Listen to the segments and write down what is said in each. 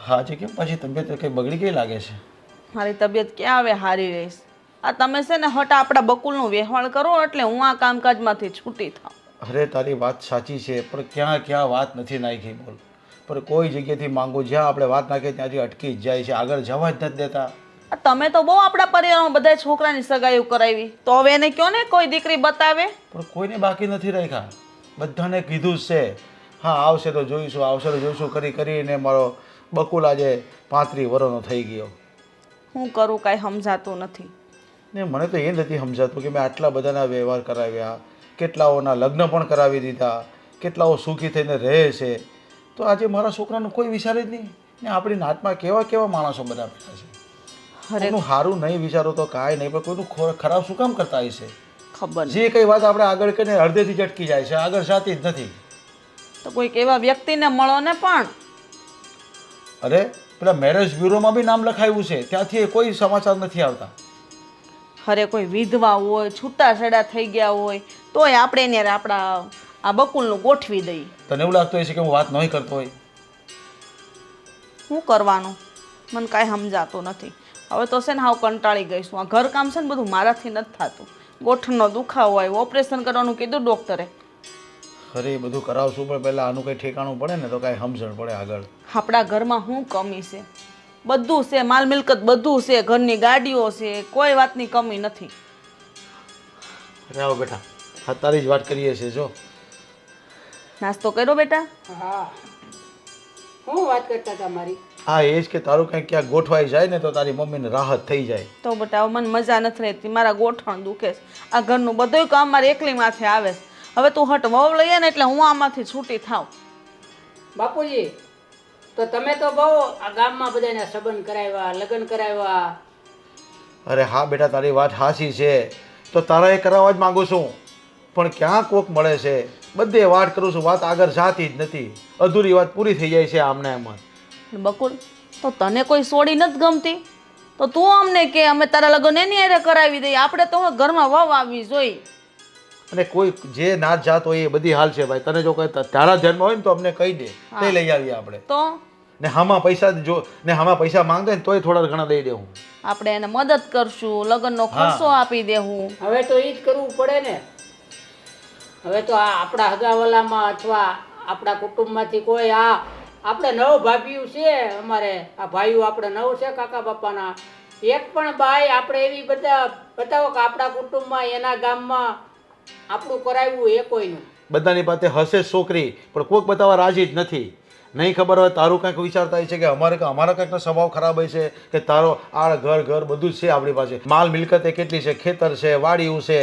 હા છે કેમ પછી તબિયત કંઈ બગડી ગઈ લાગે છે? મારી તબિયત ક્યાં હવે હારી રહીશ? આ તમે છે ને હટ આપણા બકુલનું વહેવાણ કરો એટલે હું આ કામકાજમાંથી છૂટી થાઉં. અરે તારી વાત સાચી છે પણ ક્યાં ક્યાં વાત નથી નાખી બોલ. પણ કોઈ જગ્યાએથી માંગો જ્યાં આપણે વાત નાખીએ ત્યાંથી અટકી જ જાય છે, આગળ જવા જ નથી દેતા. આ તમે તો બહુ આપણા પરિવારમાં બધા છોકરાની સગાઈઓ કરાવી, તો હવે એને કયો ને કોઈ દીકરી બતાવે. પણ કોઈને બાકી નથી રાખ્યા, બધાને કીધું જ છે. હા આવશે તો જોઈશું, આવશે તો જોઈશું કરીને મારો બકુલ આજે 35 વર્ષનો થઈ ગયો. હું કરું કાંઈ સમજાતું નથી. ને મને તો એ નથી સમજાતું કે મેં આટલા બધાના વ્યવહાર કરાવ્યા, કેટલાઓના લગ્ન પણ કરાવી દીધા, કેટલાઓ સુખી થઈને રહે છે, તો આજે મારા છોકરાનું કોઈ વિચારે જ નહીં. ને આપણી નાતમાં કેવા કેવા માણસો બધા બેઠા છે. કોઈનું સારું નહીં વિચારો તો કાંઈ નહીં, પણ કોઈનું ખરાબ શું કામ કરતા હોય છે? ખબર નહીં. જે કંઈ વાત આપણે આગળ કરીને અડધેથી જ અટકી જાય છે, આગળ જાતી જ નથી. તો કોઈક એવા વ્યક્તિને મળો ને. પણ અરે પેલા મેરેજ બ્યુરોમાં બી નામ લખાયું છે, ત્યાંથી કોઈ સમાચાર નથી આવતા. અરે કોઈ વિધવા હોય, છૂટાછેડા થઈ ગયા હોય, તોય આપણે એને આપણા આ બકુલનું ગોઠવી દઈએ. તને એવું લાગતું હશે કે હું વાત નહીં કરતો હોય? શું કરવાનું મને કાંઈ સમજાતું નથી. હવે તો છે ને હાવ કંટાળી ગઈશું. આ ઘરકામ છે ને બધું મારાથી નથી થતું. ગોઠણનો દુખાવો હોય, ઓપરેશન કરવાનું કીધું ડૉક્ટરે. અરે એ બધું કરાવશું પણ પહેલાં આનું કંઈ ઠેકાણું પડે ને તો કાંઈ સમજણ પડે આગળ. આપણા ઘરમાં શું કમી છે? બધું છે, માલ મિલકત બધું છે, ઘરની ગાડીઓ છે, કોઈ વાતની કમી નથી. અરે આવો બેટા, હા તારી જ વાત કરીએ છીએ. જો નાસ્તો કર્યો બેટા? હા, હું વાત કરતા હતા મારી. હા એ જ કે તારું કંઈક ક્યાંક ગોઠવાઈ જાય ને તો તારી મમ્મીને રાહત થઈ જાય. તો બેટા હવે મને મજા નથી રહેતી, મારા ગોઠણ દુખે છે. આ ઘરનું બધું કામ મારે એકલી માથે આવે છે. હવે તું હટ વહુ લઈએ ને એટલે હું આમાંથી છૂટી થાવ. બાપુજી, તો તમે તો બહુ આ ગામમાં બધાને સંબંધ કરાવ્યા, લગ્ન કરાવ્યા. અરે હા બેટા તારી વાત સાચી છે, તો તારા એ કરાવવા જ માગું છું, પણ ક્યાં કોક મળે છે. બધે વાત કરું છું, વાત આગળ જાતી જ નથી. અધૂરી વાત પૂરી થઈ જાય છે આમને એમ જ. બકુલ, તો તને કોઈ સોડી નથી ગમતી તો તું અમને કે અમે તારા લગ્ન એની હારે કરાવી દઈએ. આપણે તો ઘરમાં વહુ આવવી જોઈએ. અને કોઈ જે નાત જાત હોય એ બધી હાલ છે ભાઈ. તને જો કોઈ તારા જન્મ હોય ને તો અમને કહી દે, તે લઈ આવીએ આપણે. તો ને હામાં પૈસા જો ને હામાં પૈસા માંગે ને તોય થોડા ઘણા દઈ દેવું. આપણે એને મદદ કરશું, લગ્નનો ખર્ચો આપી દેવું. હવે તો એ જ કરવું પડે ને. હવે તો આ આપણા હગાવાલામાં અથવા આપણા કુટુંબમાંથી કોઈ આપણે 9 ભાભીઓ છે અમારે. આ ભાઈઓ આપણે 9 છે કાકા બાપાના. એક પણ બાઈ આપણે એવી બધા બતાવો કે આપણા કુટુંબમાં એના ગામમાં આપણું કરાવ્યું એ કોઈનું. બધાની પાસે હશે છોકરી પણ કોઈક બતાવવા રાજી જ નથી. નહીં ખબર હોય તારું કંઈક વિચારતા હોય છે કે અમારા કંઈકનો સ્વભાવ ખરાબ હોય છે કે તારો આ ઘર બધું જ છે આપણી પાસે. માલ મિલકત કેટલી છે, ખેતર છે, વાડીઓ છે,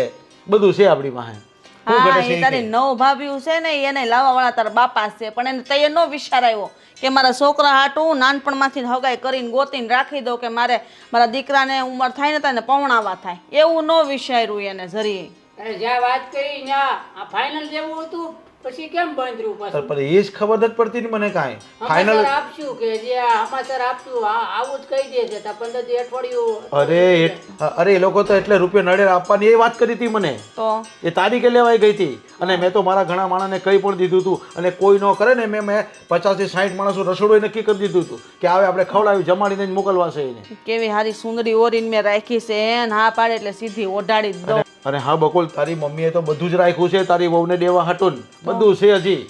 બધું છે આપણી પાસે. હા એ તારી 9 ભાભીઓ છે ને એને લાવવા વાળા તારા બાપા છે, પણ એને તૈયાર નો વિચાર આવ્યો કે મારા છોકરા હાટું નાનપણમાંથી હગાઈ કરીને ગોતીને રાખી દો કે મારા દીકરાને ઉંમર થાય ને તને પૌણાવા થાય. એવું નો વિચાર્યું એને જરી. અને જ્યાં વાત કરી ત્યાં આ ફાઇનલ જેવું હતું પછી કેમ બંધ રહ્યું પાછું? પણ એ જ ખબર નથી પડતી ને મને કાંઈ. ફાઇનલ આપશું કે જે સમાચાર આપશું આવું જ કહી દે છે. 15 દી અઠવાડિયું. અરે એ લોકો તો એટલે રૂપિયા નડે આપવાની એ વાત કરી હતી મને. તો એ તારીખે લેવાઈ ગઈ હતી અને મેં તો મારા ઘણા માણસને કહી પણ દીધું હતું. અને કોઈ ન કરે ને મેં 50 થી 60 માણસો રસોડું નક્કી કરી દીધું હતું કે હવે આપણે ખવડાવી જમાડીને જ મોકલવા છે એને. કેવી હારી સુંદરી ઓરીને મેં રાખી છે. હા પાડે એટલે સીધી ઓઢાડી જ દઉં. અને હા બકુલ, તારી મમ્મીએ તો બધું જ રાખ્યું છે તારી વહુને દેવા હાટું. બધું છે હજી.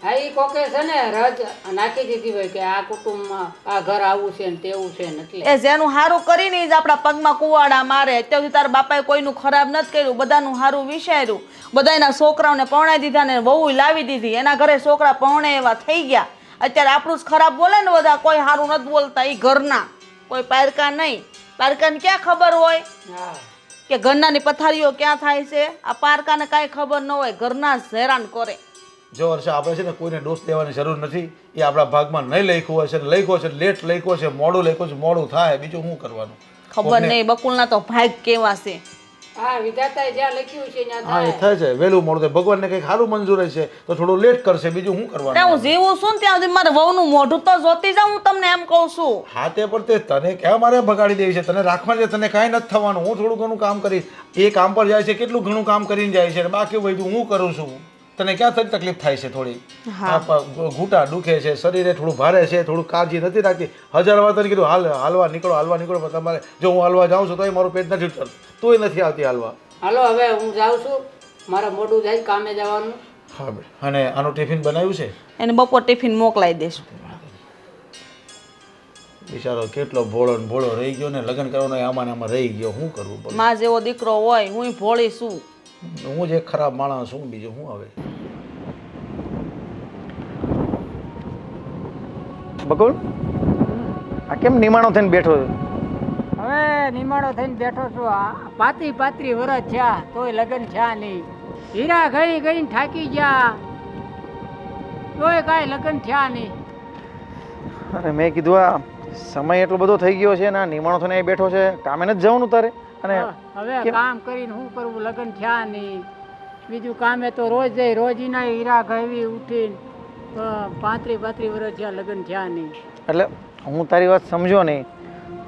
હા એ કોકે છે ને રજ નાખી દીધી હોય કે આ કુટુંબમાં આ ઘર આવું છે ને તેવું છે ને એટલે. એ જેનું હારું કરીને જ આપણા પગમાં કુવાડા મારે. અત્યાર સુધી તારા બાપાએ કોઈનું ખરાબ નથી કર્યું, બધાનું હારું વિચાર્યું. બધાના છોકરાઓને પરણાવી દીધા ને વહુ લાવી દીધી. એના ઘરે છોકરા પરણે એવા થઈ ગયા. અત્યારે આપણું જ ખરાબ બોલે ને બધા, કોઈ હારું નથી બોલતા. એ ઘરના કોઈ પારકા નહીં. પારકાને ક્યાં ખબર હોય કે ઘરનાની પથારીઓ ક્યાં થાય છે? આ પારકાને કાંઈ ખબર ન હોય, ઘરના જ હેરાન કરે. જો વર્ષે આપણે છે ને કોઈને દોષ દેવાની જરૂર નથી. એ આપણા ભાગમાં નહીં લખ્યું હોય છે, લખ્યો છે લેટ લખ્યો છે, મોડું લખ્યું છે, મોડું થાય. બીજું શું કરવાનું ખબર નહીં. બકુલના તો ભાગ કેવા છે. હા વિધાતાએ જ્યાં લખ્યું છે ત્યાં હા એ થાય છે. વહેલું મોડું થાય. ભગવાનને કંઈક સારું મંજૂર છે તો થોડું લેટ કરશે. બીજું શું કરવાનું? હું જીવું છું ને ત્યાં સુધી મારે વહુનું મોઢું તો જોતી જાઉં. હું તમને એમ કહું છું. હા તે પણ તે તને ક્યાં મારે બગાડી દેવી છે? તને રાખવા છે, તને કાંઈ નથી થવાનું. હું થોડું ઘણું કામ કરીશ. એ કામ પર જાય છે, કેટલું ઘણું કામ કરીને જાય છે, બાકી બધું હું કરું છું. તને ક્યાં તક તકલીફ થાય છે થોડી ઘૂંટા દુખે છે, શરીરે થોડું ભારે છે, થોડું કાળજી નથી રાખતી. 1000 વાર તને કીધું હાલવા નીકળો પણ તમારે જો હું હાલવા જાઉં છું તો મારું પેટ નથી ઉઠતું, તોય નથી આવતી હાલવા. હાલો હવે હું જાઉં છું, મારે મોડું થાય કામે જવાનું. હા બેટા. અને આનું ટિફિન બનાવ્યું છે? એને બપોર ટિફિન મોકલાવી દઈશું. બિચારો કેટલો ભોળો ને ભોળો રહી ગયો ને, લગ્ન કરવાનો આમાં ને આમાં રહી ગયો. શું કરવું બોલ? માં જેવો દીકરો હોય, હું ભોળી છું. હું જ એક ખરાબ માણસ છું, બીજું શું હવે. બકુલ, આ કેમ નિમાણો થઈને બેઠો છે? હવે નિમાણો થઈને બેઠો છું. આ 35 વર્ષ થયા તોય લગ્ન થયા નહીં. હીરા ગઈ ગઈને થાકી ગયા તોય કાંઈ લગ્ન થયા નહીં. અરે મેં કીધું આ સમય એટલો બધો થઈ ગયો છે ને, આ નિમાણો થઈને અહીં બેઠો છે, કામે નથી જવાનું તારે? અને હવે કામ કરીને શું કરવું, લગ્ન થયા નહીં. બીજું કામે તો રોજ જઈ, રોજ ના હીરા ગવી ઉઠીને 35 વર્ષ થયા લગ્ન થયા નહીં. એટલે હું તારી વાત સમજો નહીં,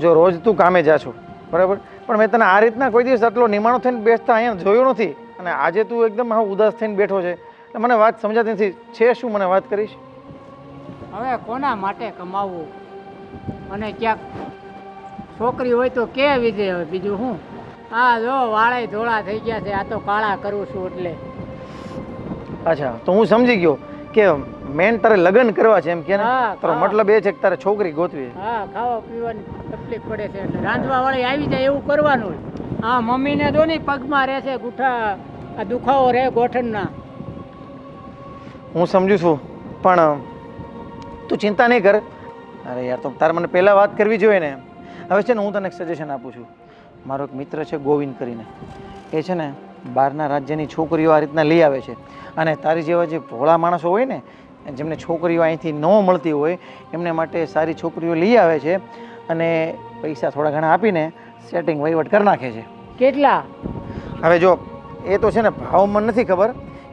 જો રોજ તું કામે જા છો બરાબર, પણ મેં તને આ રીતના કોઈ દિવસ આટલો નિમાણો થઈને બેસતા અહીંયા જોયો નથી. અને આજે તું એકદમ ઉદાસ થઈને બેઠો છે એટલે મને વાત સમજાતી નથી. છે શું, મને વાત કરીશ? હવે કોના માટે કમાવવું, અને ક્યાંક છોકરી હોય તો કે વિજે. હવે બીજું શું, હા જો વાળે ધોળા થઈ ગયા છે, આ તો કાળા કરું છું એટલે. અચ્છા, તો હું સમજી ગયો કે મેન તારે લગ્ન કરવા છે એમ કે ને? હા, તારો મતલબ એ છે કે તારે છોકરી ગોતવી છે. હા, ખાવા પીવાની તકલીફ પડે છે એટલે રાંધવા વાળી આવી જાય એવું કરવાનું. હા, મમ્મીને જો ને પગમાં રહે છે ગુઠા, આ દુખાવો રહે ગોઠણના. હું સમજુ છું, પણ તું ચિંતા નહીં કર. અરે યાર, તો તારે મને પહેલાં વાત કરવી જોઈએ ને. હવે છે ને હું તને એક સજેશન આપું છું. મારો એક મિત્ર છે ગોવિંદ કરીને, એ છે ને બહારના રાજ્યની છોકરીઓ આ રીતના લઈ આવે છે. અને તારી જેવા જે ભોળા માણસો હોય ને, જેમને છોકરીઓ અહીંથી ન મળતી હોય, એમને માટે સારી છોકરીઓ લઈ આવે છે અને પૈસા થોડા ઘણા આપીને સેટિંગ વહીવટ કરી નાખે છે. કેટલા? હવે જો એ તો છે ને ભાવ મને નથી ખબર,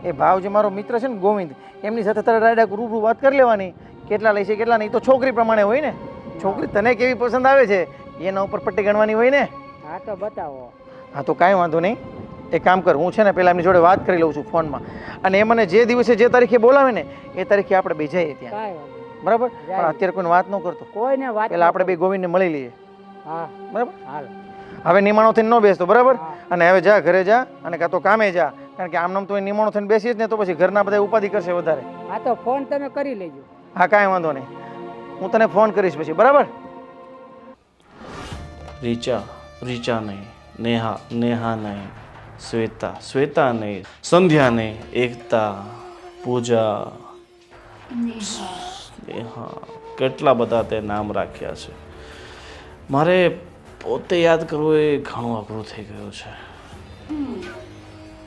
એ ભાવ જે મારો મિત્ર છે ને ગોવિંદ, એમની સાથે તારે ડાયરેક્ટ રૂબરૂ વાત કરી લેવાની, કેટલા લે છે કેટલા નહીં. તો છોકરી પ્રમાણે હોય ને, છોકરી તને કેવી પસંદ આવે છે એના ઉપર પટ્ટી ગણવાની હોય ને. હા તો બતાવો. હા તો કાંઈ વાંધો નહીં, એક કામ કર, હું છે ને પહેલાં એમની જોડે વાત કરી લઉં છું ફોનમાં, અને એ મને જે દિવસે જે તારીખે બોલાવે ને એ તારીખે આપણે બે જઈએ ત્યાં, કાંઈ વાંધો બરાબર? પણ અત્યારે કોઈને વાત ન કરતો, કોઈને વાત પહેલાં આપણે બે ગોવિંદને મળી લઈએ, હા બરાબર? હાલ. હવે નિમાણો થઈને ન બેસતો, બરાબર? અને હવે જા ઘરે જા, અને કાં તો કામે જા, કારણ કે આમ તો એ નિમાણો થઈને બેસીશ ને તો પછી ઘરના બધા ઉપાધિ કરશે વધારે. હા તો ફોન તમે કરી લેજો. હા કાંઈ વાંધો નહીં, હું તને ફોન કરીશ પછી, બરાબર? રીચા નહીં, નેહા નહીં, શ્વેતા નહીં, સંધ્યા નહીં, એકતા, પૂજા, નેહા, કેટલા બધા તે નામ રાખ્યા છે. મારે પોતે યાદ કરવું એ ઘણું અઘરું થઈ ગયું છે.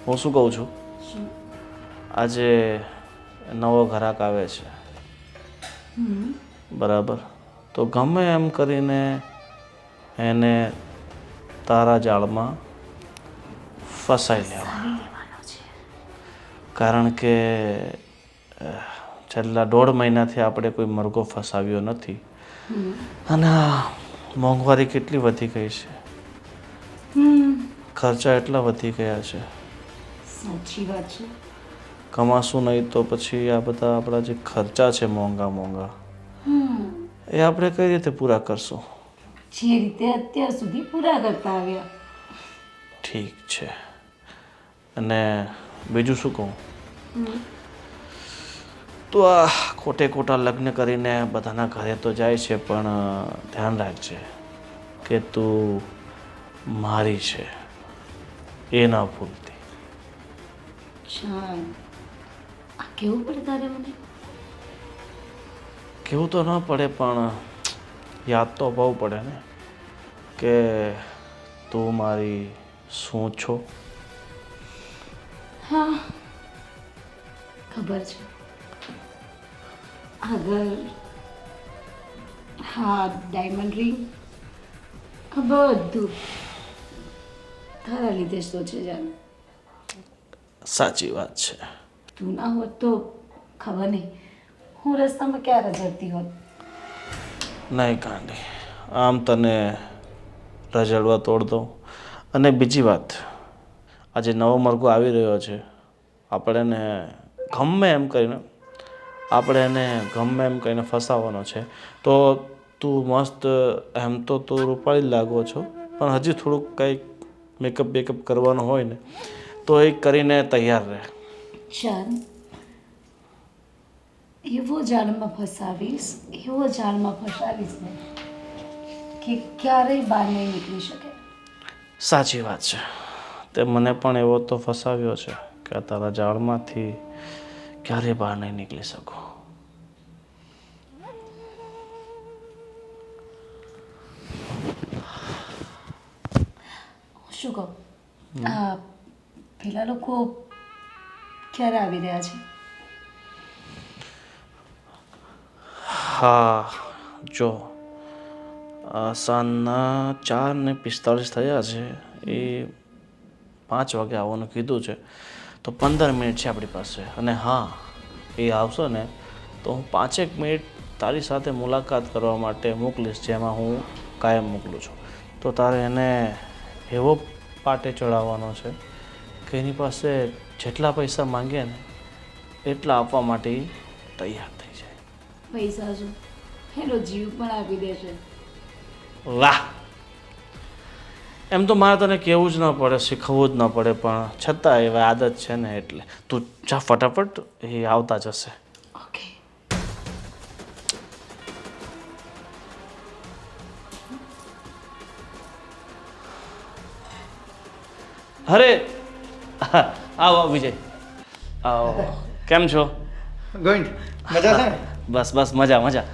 હું શું કહું છું, આજે નવો ગ્રાહક આવે છે બરાબર, તો ગમે એમ કરીને એને તારા જાળમાં ફસાઈ લેવાનો, કારણ કે છેલ્લા 1.5 મહિનાથી આપણે કોઈ મરઘો ફસાવ્યો નથી. અને મોંઘવારી કેટલી વધી ગઈ છે, ખર્ચા એટલા વધી ગયા છે. સાચી વાત છે. કમાશું નહીં તો પછી આ બધા આપણા જે ખર્ચા છે મોંઘા એ આપણે કઈ રીતે પૂરા કરશું? જે રીતે અત્યાર સુધી પૂરા કરતા આવ્યા. ઠીક છે. અને બીજું શું કહું, તું આ ખોટા લગ્ન કરીને બધાના ઘરે તો જાય છે, પણ ધ્યાન રાખજે કે તું મારી છે એ ના ભૂલતી. ચાલ, આ કેવું પડે તારે મને? કેવું તો ન પડે, પણ યાદ તો બહુ પડે ને કે તું મારી શું છો. હા ખબર છે. આગળ હા ડાયમંડ રિંગ, આ બધું તારા લીધે જ તો છે જાન. સાચી વાત છે. તું ના હોત તો ખબર નહીં હું રસ્તામાં ક્યારે જતી હોત. નહીં કાંડી, આમ તને રજડવા તોડ દઉં. અને બીજી વાત, આજે નવો મરઘો આવી રહ્યો છે, આપણે એને ગમે એમ કરીને આપણે એને ગમે એમ કરીને ફસાવવાનો છે. તો તું મસ્ત એમ તો તું રૂપાળી જ લાગો છો, પણ હજી થોડુંક કંઈક મેકઅપ કરવાનો હોય ને તો એ કરીને તૈયાર રહે. ચાલ, એવો જાળમાં ફસાવીશ ને કે ક્યારેય બહાર નહીં નીકળી શકે. સાચી વાત છે. તે મને પણ એવો તો ફસાવ્યો છે કે આ તારા જાળમાંથી ક્યારેય બહાર નહીં નીકળી શકો. શું કહું, આ પેલા લોકો ક્યારે આવી રહ્યા છે? હા, જો સાંજના 4:45 થયા છે. એ 5 વાગે આવવાનું કીધું છે, તો 15 મિનિટ છે આપણી પાસે. અને હા, એ આવશે ને તો હું 5 મિનિટ તારી સાથે મુલાકાત કરવા માટે મોકલીશ, જેમાં હું કાયમ મોકલું છું. તો તારે એને એવો પાટે ચડાવવાનો છે કે એની પાસે જેટલા પૈસા માંગે ને એટલા આપવા માટે ઈ તૈયાર થઈ જાય. પૈસા શું, એનો જીવ પણ આપી દેશે. વાહ! એમ તો મારે તને કહેવું જ ન પડે, શીખવવું જ ન પડે, પણ છતાં એવા આદત છે ને એટલે તું જા ફટાફટ, એ આવતા જશે. ઓકે. અરે આવો વિજય, આવો. કેમ છો? ગોવિંદ, મજા છે ને? બસ બસ મજા મજા.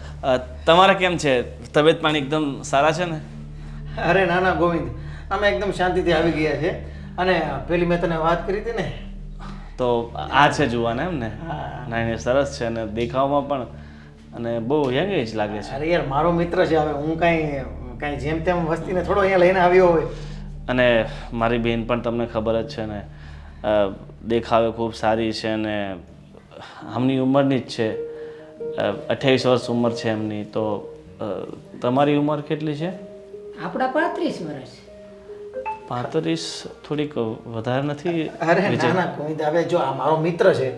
તમારે કેમ છે? તબિયત પાણી એકદમ સારા છે ને? અરે ના ના ગોવિંદ, અમે એકદમ શાંતિથી આવી ગયા છે. અને પેલી મેં તને વાત કરી હતી ને, તો આ છે જુવાન એમ ને? ના એને સરસ છે અને દેખાવમાં પણ, અને બહુ યંગ એજ લાગે છે. અરે યાર મારો મિત્ર છે. હવે હું કાંઈ જેમ તેમ વસ્તીને થોડો અહીંયા લઈને આવ્યો હોય. અને મારી બેન પણ તમને ખબર જ છે ને, દેખાવે ખૂબ સારી છે અને આમની ઉંમરની જ છે. 28 વર્ષ ઉંમર છે એમની. તો તમારી ઉંમર કેટલી છે? આપણા 35 વર્ષ. 35 થોડીક વધારે નથી? અરે ના ના ગોવિંદ, હવે જો આ મારો મિત્ર છે,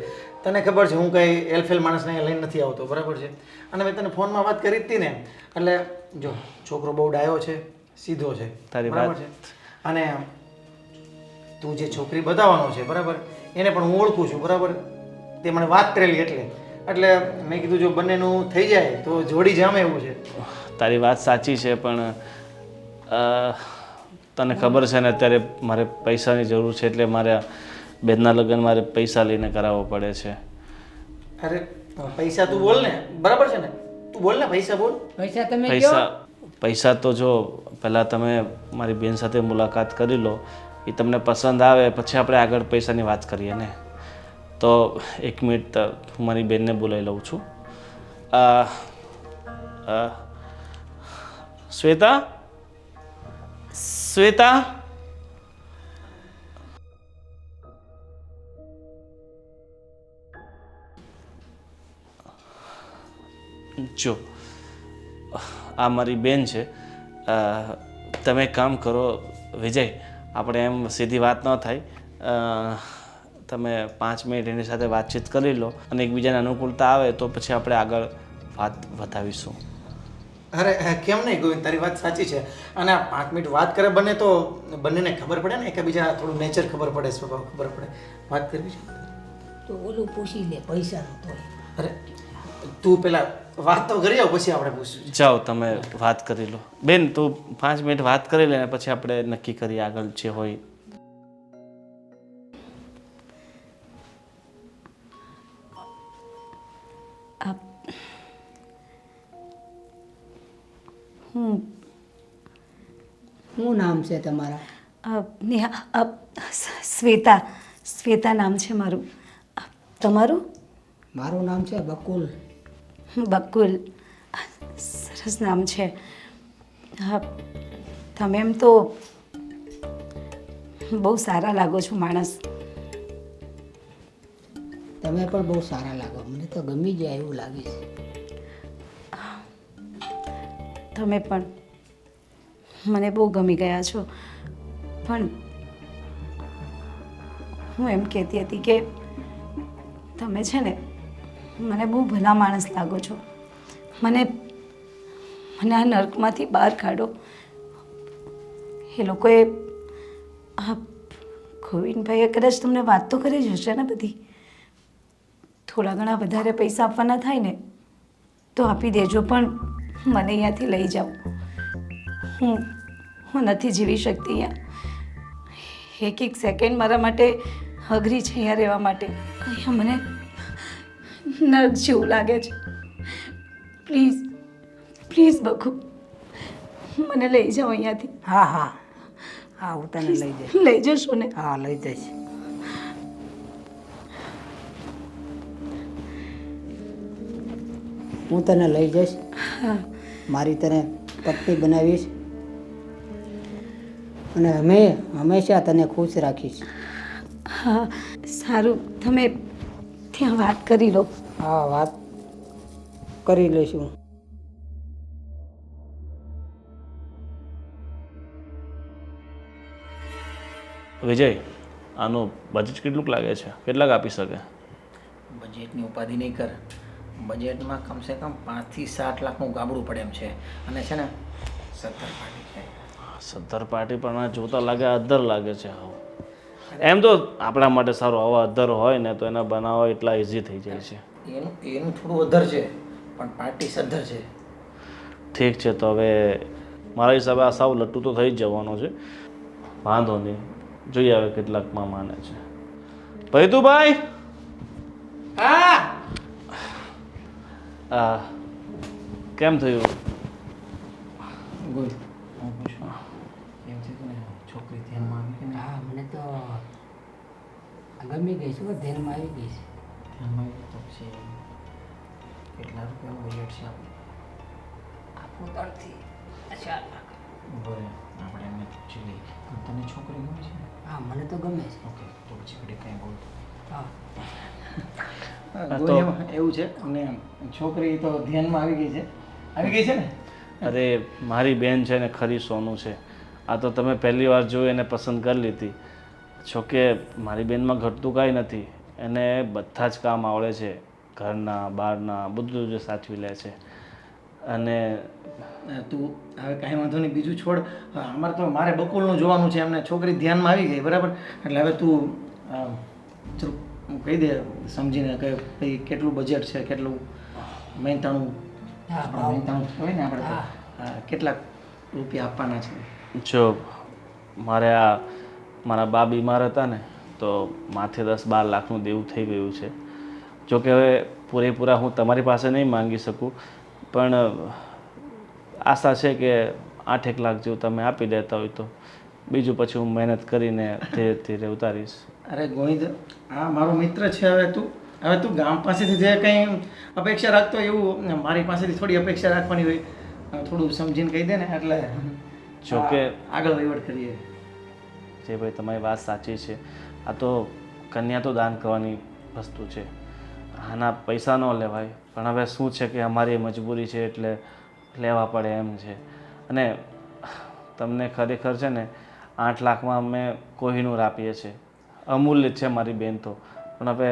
તને ખબર છે હું કંઈ એલફેલ માણસને અહીંયા લઈને નથી આવતો, બરાબર છે? અને મેં તને ફોનમાં વાત કરી જ હતી ને, એટલે જો છોકરો બહુ ડાયો છે, સીધો છે, તારી બરાબર વાત. છે? અને તું જે છોકરી બતાવવાનો છે, બરાબર, એને પણ હું ઓળખું છું, બરાબર? તે મને વાત કરેલી એટલે મેં કીધું જો બંનેનું થઈ જાય તો જોડી જામે એવું છે. તારી વાત સાચી છે, પણ તને ખબર છે ને અત્યારે મારે પૈસાની જરૂર છે, એટલે મારે બેનના લગ્ન મારે પૈસા લઈને કરાવવો પડે છે. અરે પૈસા તું બોલ ને, બરાબર છે ને? તું બોલ ને, પૈસા બોલ. પૈસા તમે કયો? પૈસા તો જો પહેલાં તમે મારી બેન સાથે મુલાકાત કરી લો, એ તમને પસંદ આવે પછી આપણે આગળ પૈસાની વાત કરીએ ને. તો 1 મિનિટ હું મારી બેનને બોલાવી લઉં છું. શ્વેતા, શ્વેતા, જો આ મારી બેન છે. તમે એક કામ કરો વિજય, આપણે એમ સીધી વાત ન થાય. તમે 5 મિનિટ એની સાથે વાતચીત કરી લો અને એકબીજાને અનુકૂળતા આવે તો પછી આપણે આગળ વાત વધાવીશું. અરે કેમ નહીં ગોવિંદ, તારી વાત સાચી છે. અને 5 મિનિટ વાત કરે બંને તો બંનેને ખબર પડે ને, એકબીજા થોડું નેચર ખબર પડે, સ્વભાવ ખબર પડે. વાત કરવી છે તો ઓલું પૂછી લે પૈસાનું તો. અરે તું પેલા વાત તો કરી આવ, પછી આપણે પૂછશું. જાઓ તમે વાત કરી લો. બેન તું 5 મિનિટ વાત કરી લે ને પછી આપણે નક્કી કરીએ આગળ જે હોય. શું નામ છે તમારા? નેહા, શ્વેતા નામ છે મારું. તમારું? મારું નામ છે બકુલ. બકુલ, સરસ નામ છે. હા, તમે એમ તો બહુ સારા લાગો છો માણસ. તમે પણ બહુ સારા લાગો, મને તો ગમી જાય એવું લાગે છે. તમે પણ મને બહુ ગમી ગયા છો. પણ હું એમ કહેતી હતી કે તમે છે ને મને બહુ ભલા માણસ લાગો છો. મને આ નર્કમાંથી બહાર કાઢો. એ લોકોએ આ ગોવિંદભાઈએ કદાચ તમને વાત તો કરી જ હશે ને બધી. થોડા ઘણા વધારે પૈસા આપવાના થાય ને તો આપી દેજો, પણ મને અહીંયાથી લઈ જાઓ. હું નથી જીવી શકતી અહીંયા. એક સેકન્ડ મારા માટે અઘરી છે અહીંયા રહેવા માટે. અહીંયા મને નર્ક જેવું લાગે છે. પ્લીઝ પ્લીઝ બકુ, મને લઈ જાઓ અહીંયાથી. હા હા હા, હું તને લઈ જઈશ. લઈ જશો ને? હા, લઈ જઈશ. હું તને લઈ જઈશ, હા મારી તને પત્ની બનાવીશ અને હંમેશા તને ખુશ રાખીશ. હા સારું, તમે ત્યાં વાત કરી લો. હા, વાત કરી લઈશું. વિજય, આનું બજેટ કેટલું લાગે છે? કેટલાક આપી શકે? બજેટની ઉપાધિ નહીં કર. બજેટમાં કમસે કમ 5 થી 7 લાખનું ગાબડું પડે એમ છે. અને છે ને 70 પાર્ટી છે. 70 પાર્ટી પણ આ જોતા લાગે અધર લાગે છે. એમ તો આપણા માટે સારું, આવા અધર હોય ને તો એના બનાવવા એટલા ઇઝી થઈ જાય છે. એનું થોડું અધર છે, પણ પાર્ટી સદ્ધર છે. ઠીક છે, તો હવે મારા હિસાબે આ સાવ લટ્ટુ તો થઈ જ જવાનો છે. વાંધો નહીં, જોઈએ હવે કેટલાકમાં માને છે. ભૈતુભાઈ, હા, કેમ થયું? ગોલ હું પૂછું એમ છે કે છોકરી ધ્યાનમાં આવી કે હા, મને તો ગમી ગઈ છે, ધ્યાનમાં આવી ગઈ છે. ધ્યાનમાં આવી તો પછી કેટલા રૂપિયાનું બજેટ છે આપણું? આપણું 3 થી 4 લાખ. બોલે આપણે એમને પૂછી લઈએ. તને છોકરી ગમે છે? હા, મને તો ગમે છે. ઓકે, તો પછી આપણે કંઈ બોલતો. હા, એવું છે અને છોકરી તો ધ્યાનમાં આવી ગઈ છે. આવી ગઈ છે ને? અરે મારી બેન છે ને ખરી સોનું છે. આ તો તમે પહેલી વાર જોઈ એને પસંદ કરી લીધી. જોકે મારી બેનમાં ઘટતું કાંઈ નથી. એને બધા જ કામ આવડે છે, ઘરના બહારના બધું જ સાચવી લે છે. અને તું હવે કાંઈ વાંધો નહીં, બીજું છોડ. અમારે તો મારે બકુલનું જોવાનું છે. એમને છોકરી ધ્યાનમાં આવી ગઈ, બરાબર? એટલે હવે તું ચલો કહી દે સમજીને કે ભાઈ કેટલું બજેટ છે, કેટલું મહેનતાણું મહેનતાણું હોય ને આપણે તો. કેટલાક રૂપિયા આપવાના છે? જો મારે મારા બા બીમાર હતા ને તો માથે 10-12 લાખનું દેવું થઈ ગયું છે. જોકે હવે પૂરેપૂરા હું તમારી પાસે નહીં માંગી શકું, પણ આશા છે કે 8-1 લાખ જેવું તમે આપી દેતા હોય તો બીજું પછી હું મહેનત કરીને ધીરે ધીરે ઉતારીશ. અરે ગોવિંદ, આ મારો મિત્ર છે. હવે તું ગામ પાસેથી જે કંઈ અપેક્ષા રાખતો હોય એવું મારી પાસેથી થોડી અપેક્ષા રાખવાની હોય. થોડું સમજીને કહી દે ને, એટલે જોકે આગળ વહીવટ કરીએ. જે ભાઈ તમારી વાત સાચી છે. આ તો કન્યા તો દાન કરવાની વસ્તુ છે, આના પૈસા ન લેવાય. પણ હવે શું છે કે અમારી મજબૂરી છે એટલે લેવા પડે એમ છે. અને તમને ખરેખર છે ને 8 લાખમાં અમે કોહિનૂર આપીએ છીએ. અમૂલ્ય છે મારી બેન તો, પણ હવે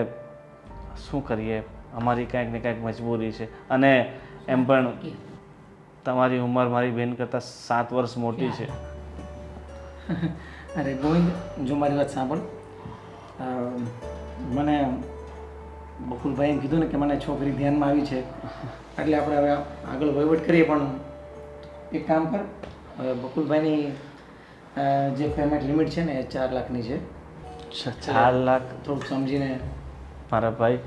શું કરીએ, અમારી કાંઈક ને કાંઈક મજબૂરી છે. અને એમ પણ તમારી ઉંમર મારી બેન કરતાં 7 વર્ષ મોટી છે. અરે ગોવિંદ, જો મારી વાત સાંભળ. મને બકુલભાઈ એમ કીધું ને કે મને છોકરી ધ્યાનમાં આવી છે, એટલે આપણે હવે આગળ વહીવટ કરીએ. પણ એક કામ કર, હવે બકુલભાઈની જે પેમેન્ટ લિમિટ છે ને એ 4 લાખની છે. 4 લાખ? થોડુંક સમજીને. મારા ભાઈ,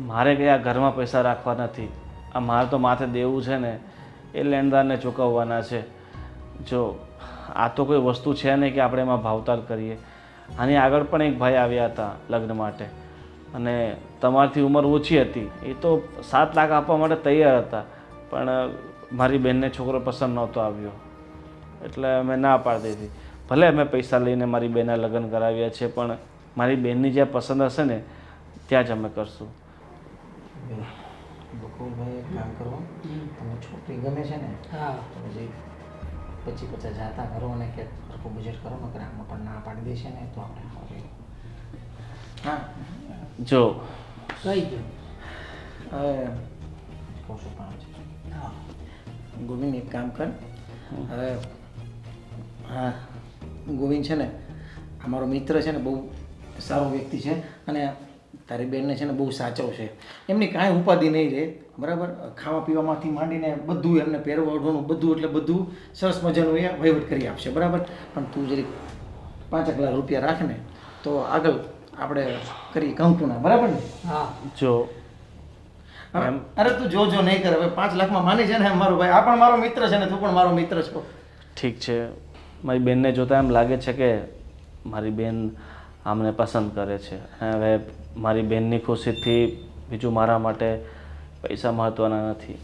મારે કંઈ આ ઘરમાં પૈસા રાખવા નથી. આ મારે તો માથે દેવું છે ને એ લેણદારને ચૂકવવાના છે. જો આ તો કોઈ વસ્તુ છે નહીં કે આપણે એમાં ભાવતાલ કરીએ. આની આગળ પણ એક ભાઈ આવ્યા હતા લગ્ન માટે, અને તમારથી ઉંમર ઓછી હતી. એ તો 7 લાખ આપવા માટે તૈયાર હતા, પણ મારી બહેનને છોકરો પસંદ નહોતો આવ્યો એટલે અમે ના પાડી દીધી. ભલે અમે પૈસા લઈને મારી બહેનના લગ્ન કરાવ્યા છે, પણ મારી બહેનની જ્યાં પસંદ હશે ને ત્યાં જ અમે કરશું. બકુલભાઈ એક કામ કરો, તમને છોકરી ગમે છે ને હા, તો પછી 25-50 જાતા કરો અને કે સરખું બજેટ કરો. નકર આમાં પણ ના પાડી દેશે ને તો આપણે હા જો કહી દો. હવે ગોવિંદ એક કામ કર. હવે હા ગોવિંદ છે ને અમારો મિત્ર છે ને બહુ સારો વ્યક્તિ છે અને તારી બેનને છે ને બહુ સાચવશે. એમની કાંઈ ઉપાધિ નહીં રહે બરાબર. ખાવા પીવામાંથી માંડીને બધું એમને પહેરવા ઓઢવાનું બધું એટલે બધું સરસ મજાનું એ વહીવટ કરી આપશે બરાબર. પણ તું જરીક 5 લાખ રૂપિયા રાખ ને તો આગળ આપણે કરી કંકુના બરાબર ને. હા જો હવે અરે તું જો નહીં કર. હવે 5 લાખમાં માની છે ને મારો ભાઈ. આ પણ મારો મિત્ર છે ને તું પણ મારો મિત્ર છો. ઠીક છે, મારી બેનને જોતાં એમ લાગે છે કે મારી બેન આમને પસંદ કરે છે. અને હવે મારી બેનની ખુશીથી બીજું મારા માટે પૈસા મહત્ત્વના નથી.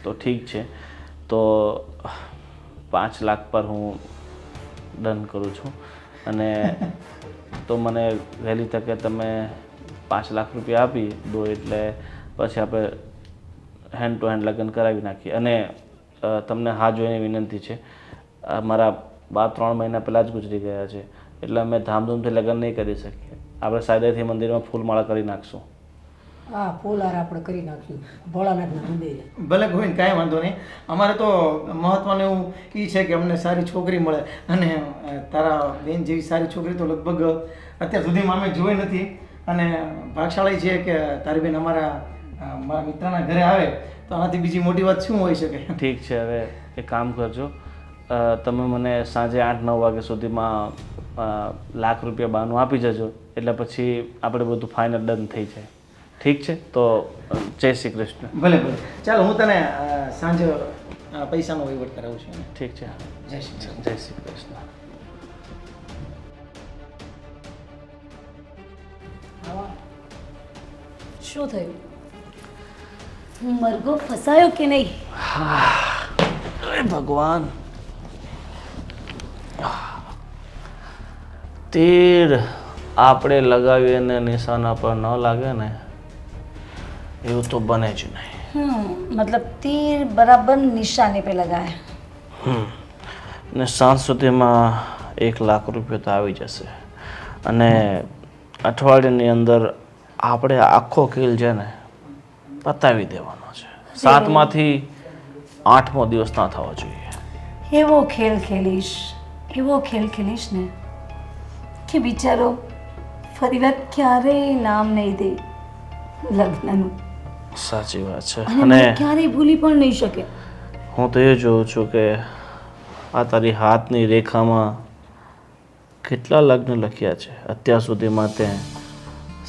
તો ઠીક છે, તો 5 લાખ પર હું ડન કરું છું. અને તો મને વહેલી તકે તમે 5 લાખ રૂપિયા આપી દો એટલે પછી આપણે હેન્ડ ટુ હેન્ડ લગ્ન કરાવી નાખીએ. અને તમને હા જોઈને વિનંતી છે, મારા બા 3 મહિના પહેલાં જ ગુજરી ગયા છે એટલે અમે ધામધૂમથી લગ્ન નહીં કરી શકીએ. આપણે સાયદેથી મંદિરમાં ફૂલમાળા કરી નાખશું. હા ફૂલહાર આપણે કરી નાખ્યું ભોળાનાથના મંદિરે. ભલે ગોવિંદ કાંઈ વાંધો નહીં. અમારે તો મહત્વનું એવું એ છે કે અમને સારી છોકરી મળે અને તારા બેન જેવી સારી છોકરી તો લગભગ અત્યાર સુધીમાં અમે જોઈ નથી. અને ભાગશાળી છે કે તારી બેન મારા મિત્રના ઘરે આવે તો આનાથી બીજી મોટી વાત શું હોઈ શકે. ઠીક છે, હવે એક કામ કરજો, તમે મને સાંજે 8-9 વાગ્યા સુધીમાં લાખ રૂપિયા બાનું આપી જજો એટલે પછી આપણે બધું ફાઇનલ ડન થઈ જાય. ઠીક છે, તો જય શ્રી કૃષ્ણ. ભલે ભલે ચાલો હું તને સાંજે પૈસાનો વહીવટ કરાવું છું. ઠીક છે, જય શ્રી કૃષ્ણ. જય શ્રી કૃષ્ણ. શું થયું? મરઘો ફસાયો કે નહીં? અરે ભગવાન, તીર આપણે લગાવીએ ને નિશાના પર ન લાગે ને એવું તો બને જ નહીં. મતલબ તીર બરાબર નિશાને पे लगाया. ને સાંજ સુધીમાં 1 લાખ રૂપિયા તો આવી જશે અને અઠવાડિયાની અંદર આપણે આખો કિલ છે ને પતાવી દેવાનો છે. 7માંથી 8મો દિવસ ના થવો જોઈએ. એવો ખેલ ખેલીશ ને કે બિચારો ફરી વાર ક્યારેય નામ નહીં દે લગ્નનું. સાચી વાત છે. અને અને મને ક્યારેય ભૂલી પણ નહીં શકે. હું તો એ જોઉં છું કે આ તારી હાથની રેખામાં કેટલા લગ્ન લખ્યા છે અત્યાર સુધીમાં. તે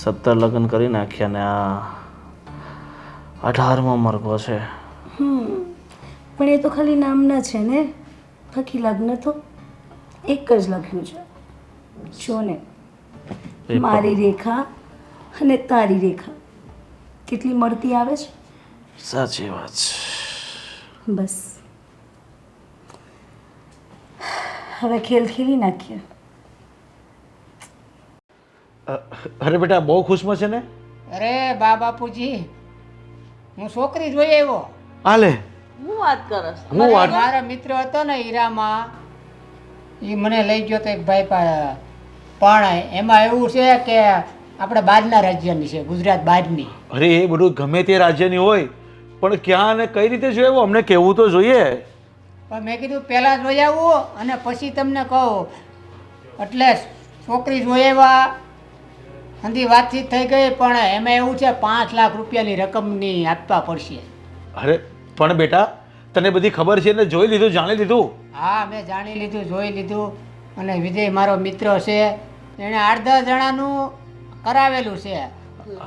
17 લગ્ન કરી નાખ્યા ને આ 18મો મરઘો છે. પણ એ તો ખાલી નામના છે ને, બાકી લગ્ન તો એક જ લખ્યું છે. જો ને એ મારી રેખા અને તારી રેખા કેટલી મળતી આવે છે. સાચી વાત છે. બસ હવે ખેલ ખેલી નાખીએ. અરે બેટા બહુ ખુશમાં છે ને. અરે બા બાપુજી હું છોકરી જોઈ આવ્યો. હાલે હું વાત કરસ? હું વાત મારો મિત્ર હતો ને હીરામાં, એ મને લઈ ગયો તો એક ભાઈ પણ એમાં એવું છે કે આપણે બહારના રાજ્યની છે, ગુજરાત બહારની. અરે એ બધું ગમે તે રાજ્યની હોય પણ ક્યાં અને કઈ રીતે જોયું અમને કહેવું તો જોઈએ. પણ મેં કીધું પહેલાં જોઈ આવું અને પછી તમને કહું. એટલે છોકરી જોઈ આવ્યા, હંધી વાતચીત થઈ ગઈ, પણ એમાં એવું છે 5 લાખ રૂપિયાની રકમની આપવા પડશે. અરે પણ બેટા તને બધી ખબર છે ને જોઈ લીધું જાણી લીધું. હા મેં જાણી લીધું, જોઈ લીધું. અને વિજય મારો મિત્ર છે, એણે 8-10 જણાનું કરાવેલું છે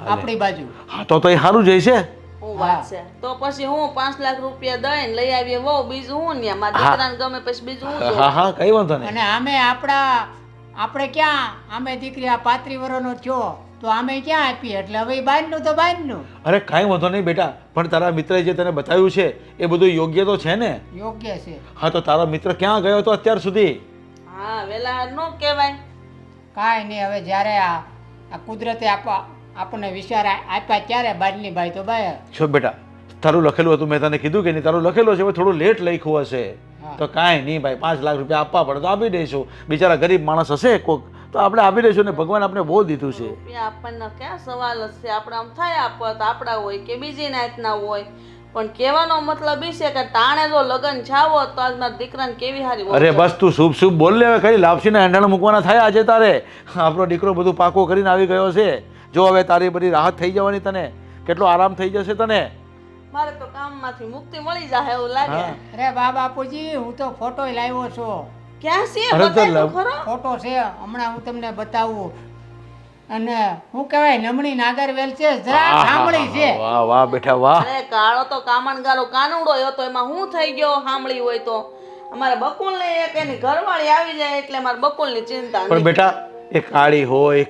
આપણી બાજુ. હા તો એ સારું જાય છે. હું વાત છે તો પછી હું 5 લાખ રૂપિયા દઈને લઈ આવીએ વહુ, બીજું હું ને મારા દીકરાને ગમે પછી બીજું હું જોઉં? હા હા કઈ વાંધો નહીં. અને આમે આપણે ક્યાં આમે દીકરી આ 35 વર્ષનો થયો તો આમે ક્યાં આપીએ, એટલે હવે બહારનું તો બહારનું. અરે કાંઈ વાંધો નહીં બેટા, પણ તારા મિત્રએ જે તને બતાવ્યું છે એ બધું યોગ્ય તો છે ને. યોગ્ય છે. હા તો તારો મિત્ર ક્યાં ગયો હતો અત્યાર સુધી? હા વેલા નો કહેવાય. કાંઈ નહીં, હવે જ્યારે આ કુદરતે આપણને વિચાર આપ્યા ત્યારે બહારની બાઈ તો બહાર. જો બેટા તારું લખેલું હતું, મેં તને કીધું કે નહીં તારું લખેલું છે, હવે થોડું લેટ લખ્યું હશે હા. તો કાંઈ નહીં ભાઈ, 5 લાખ રૂપિયા આપવા પડે તો આપી દઈશું. બિચારા ગરીબ માણસ હશે કોઈક તો આપણે આપી દઈશું ને ભગવાન આપણે બહુ દીધું છે. રૂપિયા આપણને ક્યાં સવાલ જ છે, આપણે આમ થાય આપત આપણા હોય કે બીજી નાતના હોય, પણ કહેવાનો મતલબ એ છે કે ટાણે જો લગન છાવો તો આજ મારા દીકરાને કેવી હારી હોય. અરે બસ તું શુભ શુભ બોલ લે, હવે કઈ લાપસીને એંધાણ મૂકવાના થાય આજે તારે. આપણો દીકરો બધું પાકો કરીને આવી ગયો છે. જો હવે તારી બધી રાહત થઈ જવાની, તને કેટલો આરામ થઈ જશે તને. મારે તો કામમાંથી મુક્તિ મળી જાય એવું લાગે. હા. અરે બા બાપુજી, હું તો ફોટો લાવ્યો છું. ક્યાં છે અરે તો બતાય તો લવ- ખરો. ફોટો છે, હમણાં હું તમને બતાવું. અને શું કહેવાય, નમણી નાગરવેલ છે, જરા સાંભળી છે. વાહ વાહ બેટા વાહ. અરે કાળો તો કામણગારો કાનુડો હતો, એમાં હું થઈ ગયો સાંભળી હોય તો. અમારે બકુલને એક એની ઘરવાળી આવી જાય એટલે મારે બકુલની ચિંતા પણ નહીં. બેટા એ કાળી હોય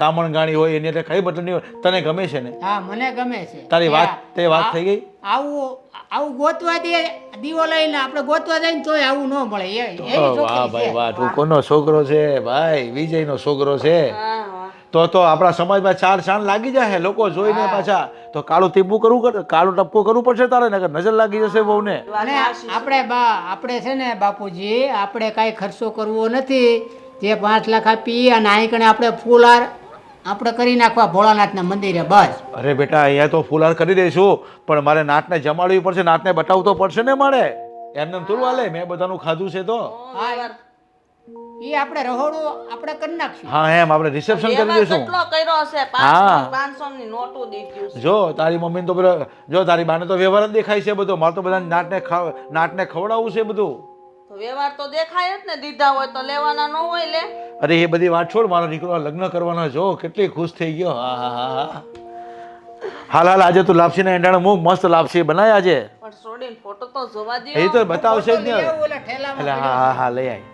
કામણગાણી હોય એની એટલે કઈ બટન નહીં હોય. તને ગમે છે ને? હા, મને ગમે છે. તારી વાત તે વાત થઈ ગઈ. આવું આવું ગોતવા દે, દીવો લઈને આપણે ગોતવા જાય ને તોય આવું ન મળે. એવી વાહ છોકરી ભાઈ છે. વાહ, તું કોનો છોકરો છે ભાઈ? વિજયનો છોકરો છે. હા, હા. તો આપણા સમાજમાં ચાર ચાંદ લાગી જાય લોકો જોઈને પાછા. તો કાળું ટીપું કરવું કાળું ટપકું કરવું પડશે તારે, નકર નજર લાગી જશે બહુને. અને આપણે છે ને બાપુજી, આપણે કાંઈ ખર્ચો કરવો નથી. જે 5 લાખ આપી અને આઈકણે આપણે ફૂલહાર આપણે કરી નાખવા ભોળાનાથના મંદિરે, બસ. અરે બેટા અહીંયા તો ફૂલહાર કરી દઈશું, પણ મારે નાતને જમાડવી પડશે, નાતને બતાવવું તો પડશે ને મારે. એમને થોડું હાલે, મેં બધાનું ખાધું છે તો. હા, એ આપણે રહોડું આપણે કરી નાખશું. હા એમ આપણે રિસેપ્શન કરી વ્યવહાર દઈશું. કેટલો કર્યો હશે? હા. 500 ની નોટો દીધી છે. જો તારી મમ્મીને તો પેલો, જો તારી બાને તો વ્યવહાર જ દેખાય છે બધો. મારે તો બધા નાટને ખવડાવવું છે બધું. તો વ્યવહાર તો દેખાય જ ને, દીધા હોય તો લેવાના ન હોય લે. અરે એ બધી વાત છોડ, મારો દીકરો લગ્ન કરવાનો. જો કેટલી ખુશ થઈ ગયો. હા હા હા હા. હાલ હાલ આજે તું લાપસીના એંડાણે મૂક, મસ્ત લાપસી બનાય આજે. પણ છોડીને ફોટો તો જોવા દો. એ તો બતાવશે જ ને. એવું ઓલા ઠેલામાં એટલે હા હા હા લઈ આવી.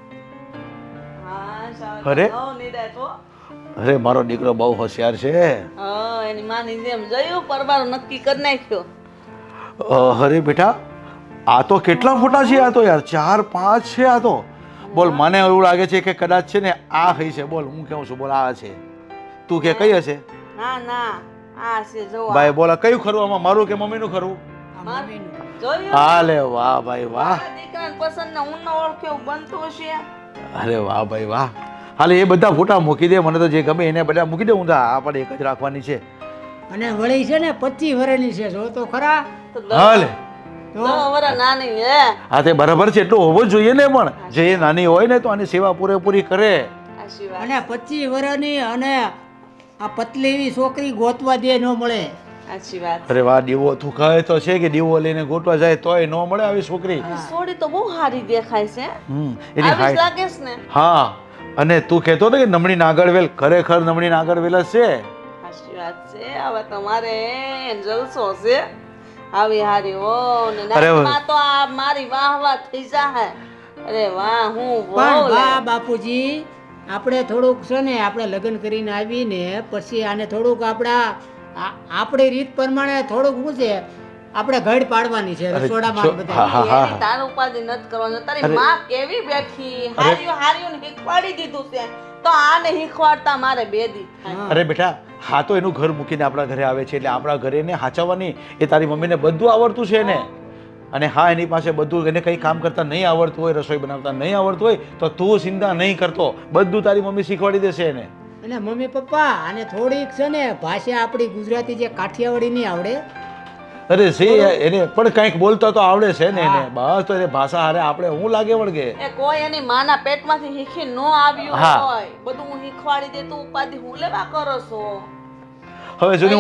હા, સારું. અરે. હો, નિરાંત હો. અરે મારો દીકરો બહુ હોશિયાર છે. હા, એની માની જેમ જોયું, પરબારો નક્કી કરી નાખ્યો. અરે બેટા આ તો કેટલા ફોટા છે? આ તો યાર 4 5 છે આ તો. બોલ મને એવું લાગે છે કે કદાચ છે ને આ કઈ છે. બોલ હું કેવું છું, બોલ આ છે. તું કે કઈ હશે? ના ના, આ છે જો. ભાઈ બોલ કયું ખરું આમાં, મારું કે મમ્મીનું ખરું? આ મમ્મીનું. જોયું? હા લે વાહ ભાઈ વાહ. મારા દીકરાને પસંદ ને હું ન ઓળખ્યો એવું બનતું હશે. અરે વાહ ભાઈ વાહ. હાલે એ બધા ફોટા મૂકી દે, મને તો જે ગમે એને બધા મૂકી દે. હું તો આ પણ એક જ રાખવાની છે. અને વળી છે ને 25 વર્ષની છે, જો તો ખરા. તો હાલે 10 વર્ષ નાની હે. હા તે બરાબર છે, એટલું હોવું જ જોઈએ ને. પણ જે એ નાની હોય ને તો આની સેવા પૂરેપૂરી કરે. આશીર્વાદ. અને 25 વર્ષની અને આ પતલી એવી છોકરી ગોતવા દે ન મળે. આશીર્વાદ. અરે વાહ, દીવો તું કહે તો છે કે દીવો લઈને ગોતવા જાય તોય ન મળે આવી છોકરી. સોડી તો બહુ સારી દેખાય છે. એની આવી જ હાઈટ. લાગે છે ને. હા અને તું કહેતો ને કે નમણી નાગરવેલ, ખરેખર નમણી નાગરવેલ જ છે. આશીર્વાદ છે. હવે તમારે જલસો છે. આવી હારી હો ને અરે નાતમાં તો આ મારી વાહ વાહ થઈ જાહે. અરે વાહ, હું પણ બહુ બા બાપુજી, આપણે થોડુંક છે ને, આપણે લગ્ન કરીને આવીને પછી આને થોડુંક આપણી રીત પ્રમાણે થોડુંક શું છે, આપણે ઘડ પાડવાની છે રસોડામાં હા, બધા. હા, હા. એની તાર ઉપાધિ નથી કરવાનો. તારી માં કેવી બેઠી, હાર્યું હાર્યું ને શીખવાડી દીધું છે, તો આને શીખવાડતા મારે બેદી થાય. અરે બેટા હા તો એનું ઘર મૂકીને આપણા ઘરે આવે છે એટલે આપણા ઘરે ને હાચવવાની. એ તારી મમ્મીને બધું આવડતું છે ને. અને હા એની પાસે બધું, એને કંઈ કામ કરતા નહીં આવડતું હોય, રસોઈ બનાવતા નહીં આવડતું હોય તો તું ચિંતા નહીં કરતો, બધું તારી મમ્મી શીખવાડી દેશે એને. અને મમ્મી પપ્પા આને થોડીક છે ને ભાષા આપણી ગુજરાતી જે કાઠિયાવાડી નહીં આવડે. અરે છે એને પણ કંઈક બોલતા તો આવડે છે ને એને. બસ તો એને ભાષા હારે આપણે હું લાગે વળગે. એ કોઈ એની માના પેટમાંથી શીખી ન આવ્યું હા. હોય, બધું હું શીખવાડી દે તો ઉપાધિ હું લેવા કરો છો. હવે જો ને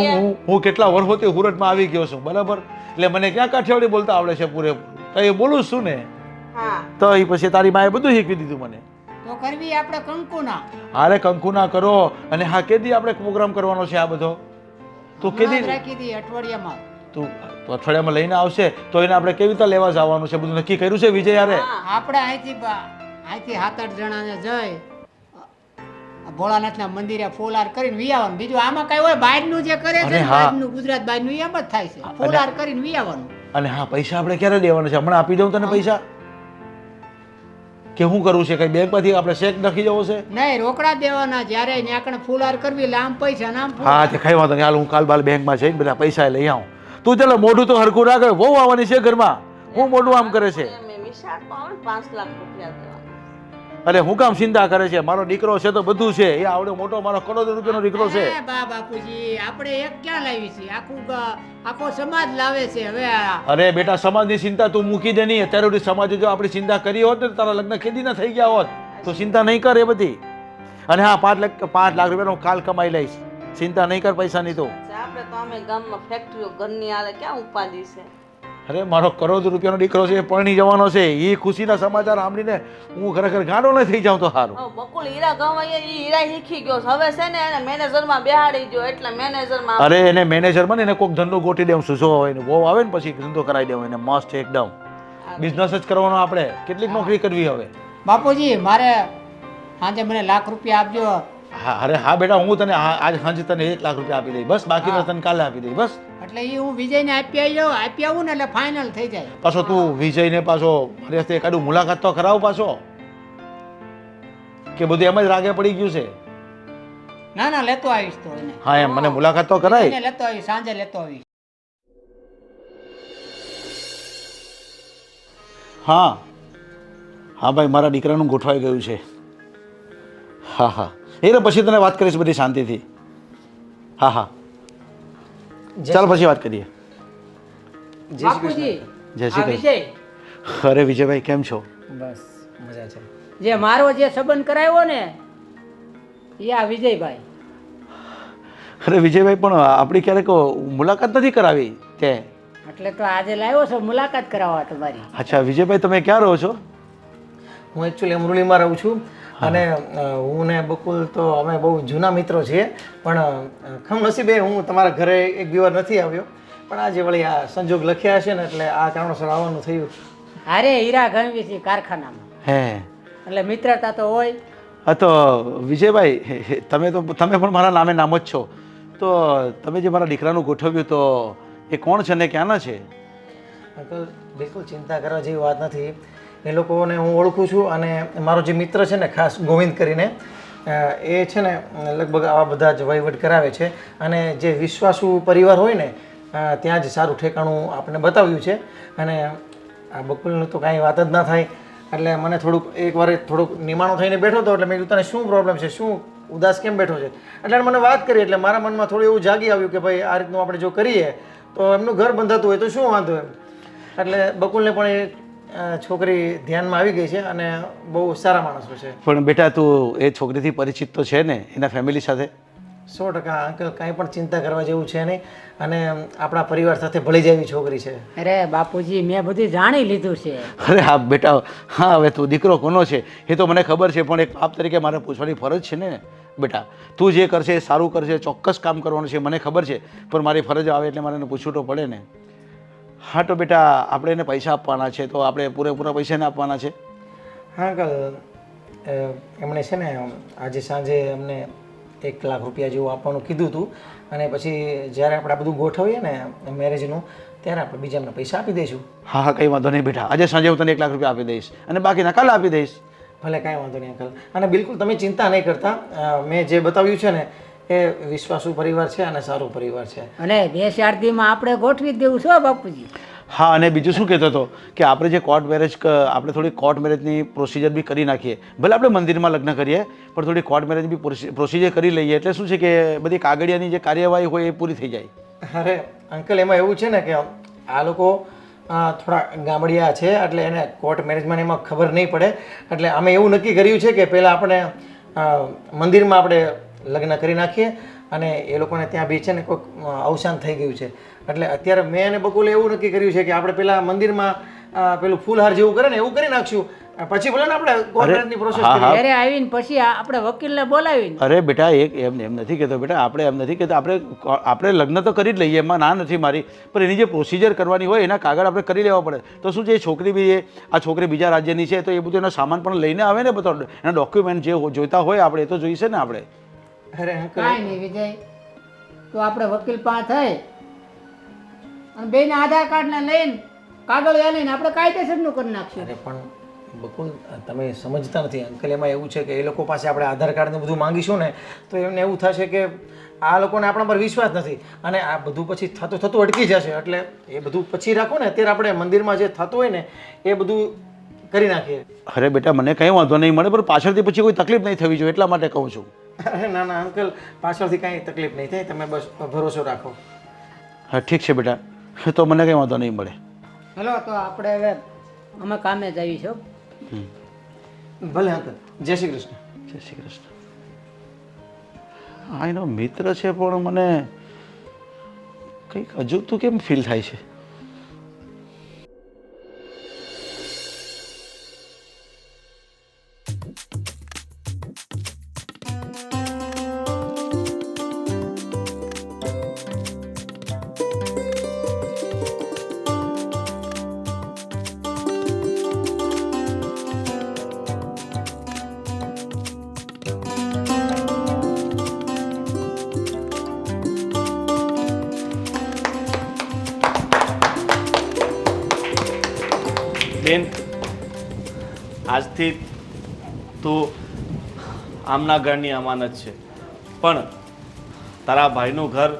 હું કેટલા વર્ષોથી સુરતમાં આવી ગયો છું બરાબર, એટલે મને ક્યાં કાઠિયાવાડી બોલતા આવડે છે પૂરેપૂરું. તો એ બોલું છું ને, હા, તો એ પછી તારી માએ બધું શીખવી દીધું મને. તો કરવી આપણે કંકુના. હારે કંકુ ના કરો. અને હા કેદી આપણે પ્રોગ્રામ કરવાનો છે આ બધો? તું હમણાં જ કેદી રાખી હતી અઠવાડિયામાં. તું અઠવાડિયામાં લઈને આવશે તો એને આપણે કેવી રીતે લેવા જવાનું છે બધું નક્કી કર્યું છે વિજય યારે? આપણે અહીંથી 7-8 જણાને જઈ ભોળાનાથના મંદિરે ફૂલહાર કરીને વિયાવાનું. બીજું આમાં કઈ હોય, બહારનું જે કરે છે અરે ને, હા. બહારનું ગુજરાત બહારનું એમ જ થાય છે. ફૂલહાર કરીને વિયાવાનું. અને હા પૈસા આપણે ક્યારે દેવાના છે? હમણાં આપી દઉં તને પૈસા કે શું કરવું છે? કઈ બેંકમાંથી આપણે ચેક નાખી જવો છે? નહીં, રોકડા દેવાના. જ્યારે ત્યાં ફૂલહાર કરવી એટલે આમ પૈસા નામ હા તે કઈ વાંધો નહીં. હાલ હું કાલ બાલ બેંકમાં જઈને બધા પૈસા લઈ આવું. તું ચાલો મોઢું તો હરખું રાખે. બહુ આવવાની છે ઘરમાં. હું મોઢું આમ કરે છે. મેં વિશાળ તો આવે ને 5 લાખ રૂપિયા દેવાના. અરે હું કામ ચિંતા કરે છે? મારો દીકરો છે તો બધું છે. એ આવડો મોટો મારો કરોડો રૂપિયાનો દીકરો છે. અરે બાપુજી આપણે એક ક્યાં લાવી છે? આખો સમાજ લાવે છે હવે અરે બેટા, સમાજની ચિંતા તું મૂકી દે નહીં. અત્યારે સુધી સમાજે જો આપણી ચિંતા કરી હોત ને તારા લગ્ન ખેદી ના થઈ ગયા હોત. તો ચિંતા નહીં કર એ બધી. અને હા, 5 લાખ રૂપિયાનો કાલ કમાઈ લઈશ. ચિંતા નહીં કર પૈસાની તો. આપણે તો અમે ગામમાં ફેક્ટરીઓ ઘરની આલે ક્યાં ઉપાધિ છે. અરે મારો કરોડ રૂપિયાનો દીકરો છે, એ પરણી જવાનો છે. એ ખુશીના સમાચાર સાંભળીને હું ખરેખર ગાંડો ન થઈ જાઉં તો સારું. હવે બકુલ હીરા ગવાય એ હીરા શીખી ગયો છે. હવે છે ને એને મેનેજરમાં બેહાડી ગયો એટલે મેનેજરમાં અરે એને મેનેજર બને, એને કોઈક ધંધો ગોઠી દેવું. શું હોય ને બહુ આવે ને પછી ધંધો કરાવી દેવો એને મસ્ત એકદમ. બિઝનેસ જ કરવાનો આપણે. કેટલીક નોકરી કરવી હવે. બાપુજી મારે સાંજે મને લાખ રૂપિયા આપજો. હા, અરે હા બેટા, હું તને આજ સાંજે તને 1 લાખ રૂપિયા આપી દઈશ. બસ બાકીનો તને કાલે આપી દઈશ. બસ એટલે એ હું વિજયને આપી આવું ને એટલે ફાઇનલ થઈ જાય. પાછો તું વિજયને પાછો મારી હસ્તે એકાદું મુલાકાત તો કરાવ પાછો. કે બધું એમ જ રાગે પડી ગયું છે? ના ના લેતો આવીશ તો એને. હા એમ મને મુલાકાત તો કરાય. એને લેતો આવીશ, સાંજે લેતો આવીશ. હા હા ભાઈ, મારા દીકરાનું ગોઠવાઈ ગયું છે. હા હા, એટલે પછી તને વાત કરીશ બધી શાંતિથી. હા હા, ચાલ પછી વાત કરીએ. બાપુજી જય શ્રી આ કૃષ્ણ. વિજય અરે વિજયભાઈ, કેમ છો? બસ મજા છે. જે મારો જે સંબંધ કરાવ્યો ને એ આ વિજયભાઈ. અરે વિજયભાઈ, પણ આપણી ક્યારેક મુલાકાત નથી કરાવી તે. એટલે તો આજે લાવ્યો છો મુલાકાત કરાવવા તમારી. અચ્છા વિજયભાઈ, તમે ક્યાં રહો છો? હું એકચ્યુઅલી અમરોલીમાં રહું છું અને હું ને બકુલ તો અમે બહુ જૂના મિત્રો છીએ, પણ કમનસીબે હું તમારા ઘરે એક બે વાર નથી આવ્યો, પણ આજે વળી આ સંજોગ લખ્યા છે ને એટલે આ કારણોસર આવવાનું થયું. અરે હીરા ગણવી છે કારખાનામાં, હે, એટલે મિત્રતા તો હોય. હા તો વિજયભાઈ, તમે પણ મારા નામે નામ જ છો. તો તમે જે મારા દીકરાનું ગોઠવ્યું તો એ કોણ છે ને ક્યાંના છે? અંકલ બિલકુલ ચિંતા કરવા જેવી વાત નથી. એ લોકોને હું ઓળખું છું અને મારો જે મિત્ર છે ને ખાસ ગોવિંદ કરીને, એ છે ને લગભગ આવા બધા જ વહીવટ કરાવે છે અને જે વિશ્વાસુ પરિવાર હોય ને ત્યાં જ સારું ઠેકાણું આપણે બતાવ્યું છે. અને આ બકુલનું તો કાંઈ વાત જ ના થાય એટલે મને થોડુંક એકવાર થોડુંક નિમાણું થઈને બેઠો હતો એટલે મેં કીધું તને શું પ્રોબ્લેમ છે, શું ઉદાસ કેમ બેઠો છે? એટલે મને વાત કરી એટલે મારા મનમાં થોડું એવું જાગી આવ્યું કે ભાઈ આ રીતનું આપણે જો કરીએ તો એમનું ઘર બંધાતું હોય તો શું વાંધો એમ. એટલે બકુલને પણ એ છોકરી ધ્યાનમાં આવી ગઈ છે અને બહુ સારા માણસો છે. પણ બેટા, તું એ છોકરીથી પરિચિત તો છે ને એના ફેમિલી સાથે? 100% અંકલ, કાંઈ પણ ચિંતા કરવા જેવું છે નહીં અને આપણા પરિવાર સાથે ભળી જાય એવી છોકરી છે. અરે બાપુજી મેં બધું જાણી લીધું છે. અરે હા બેટા, હા હવે તું દીકરો કોનો છે એ તો મને ખબર છે, પણ એક બાપ તરીકે મારે પૂછવાની ફરજ છે ને બેટા. તું જે કરશે એ સારું કરશે, ચોક્કસ કામ કરવાનું છે મને ખબર છે, પણ મારી ફરજ આવે એટલે મારે એને પૂછવું તો પડે ને. હા તો બેટા, આપણે એને પૈસા આપવાના છે તો આપણે પૂરેપૂરા પૈસા એને આપવાના છે. હા અંકલ, એમણે છે ને આજે સાંજે અમને 1 લાખ રૂપિયા જેવું આપવાનું કીધું હતું અને પછી જ્યારે આપણે આ બધું ગોઠવીએ ને મેરેજનું ત્યારે આપણે બીજા એમને પૈસા આપી દઈશું. હા હા, કંઈ વાંધો નહીં બેટા. આજે સાંજે હું તને 1 લાખ રૂપિયા આપી દઈશ અને બાકીના કાલે આપી દઈશ. ભલે, કાંઈ વાંધો નહીં અંકલ. અને બિલકુલ તમે ચિંતા નહીં કરતા, મેં જે બતાવ્યું છે ને એ વિશ્વાસુ પરિવાર છે અને સારો પરિવાર છે. અને 2-4 દીમાં આપણે ગોઠવી જ દેવું છો બાપુજી. હા, અને બીજું શું કહેતો હતો કે આપણે જે કોર્ટ મેરેજ, આપણે થોડી કોર્ટ મેરેજની પ્રોસિજર બી કરી નાખીએ. ભલે આપણે મંદિરમાં લગ્ન કરીએ પણ થોડી કોર્ટ મેરેજ બી પ્રોસિજર કરી લઈએ એટલે શું છે કે બધી કાગળિયાની જે કાર્યવાહી હોય એ પૂરી થઈ જાય. અરે અંકલ, એમાં એવું છે ને કે આ લોકો થોડા ગામડિયા છે એટલે એને કોર્ટ મેરેજમાં એમાં ખબર નહીં પડે. એટલે અમે એવું નક્કી કર્યું છે કે પહેલાં આપણે મંદિરમાં આપણે લગ્ન કરી નાખીએ અને એ લોકોને ત્યાં બી છે ને કોઈક અવસાન થઈ ગયું છે એટલે અત્યારે મેં અને બકુલે એવું નક્કી કર્યું છે કે આપણે પેલા મંદિરમાં પેલું ફૂલહાર જેવું કરે ને એવું કરી નાખશું, પછી ભલે ને આપણે કોર્ટની પ્રોસેસ કરીએ. ઘરે આવીને પછી આપણે વકીલને બોલાવીને. અરે બેટા, એમ નથી કહેતો બેટા, આપણે એમ નથી કહેતા, આપણે લગ્ન તો કરી જ લઈએ, એમાં ના નથી મારી, પણ એની જે પ્રોસિજર કરવાની હોય એના કાગળ આપણે કરી લેવા પડે. તો શું છે, એ છોકરી બી આ છોકરી બીજા રાજ્યની છે તો એ બધું એનો સામાન પણ લઈને આવે ને, બધો એના ડોક્યુમેન્ટ જે જોઈતા હોય આપણે એ તો જોઈશે ને આપણે. અરે અંકલ, કાંઈ નહીં વિજય, તો આપણે વકીલ પાસે થઈ અને બેને આધાર કાર્ડને લઈને કાગળ લઈને આપણે કાયદેસરનું કરી નાખશું. અરે પણ બકુલ, તમે સમજતા નથી અંકલ. એમાં એવું છે કે એ લોકો પાસે આપણે આધાર કાર્ડને બધું માંગીશું ને તો એમને એવું થશે કે આ લોકોને આપણા પર વિશ્વાસ નથી અને આ બધું પછી થતું અટકી જશે. એટલે એ બધું પછી રાખો ને, અત્યારે આપણે મંદિરમાં જે થતું હોય ને એ બધું કરી નાખીએ. અરે બેટા મને કંઈ વાંધો નહીં મળે, પણ પાછળથી પછી કોઈ તકલીફ નહીં થવી જોઈએ એટલા માટે કહું છું. અરે ના ના અંકલ, પાછળથી કાંઈ તકલીફ નહીં થાય, તમે બસ ભરોસો રાખો. હા ઠીક છે બેટા, તો મને કંઈ વાંધો નહીં મળે. હેલો, તો આપણે હવે અમે કામે જ આવીશું. ભલે અંકલ, જય શ્રી કૃષ્ણ. જય શ્રી કૃષ્ણ. હા એનો મિત્ર છે પણ મને કંઈક અજુગતું કેમ ફીલ થાય છે. બેન, આજથી તું આમના ઘરની અમાનત છે, પણ તારા ભાઈનું ઘર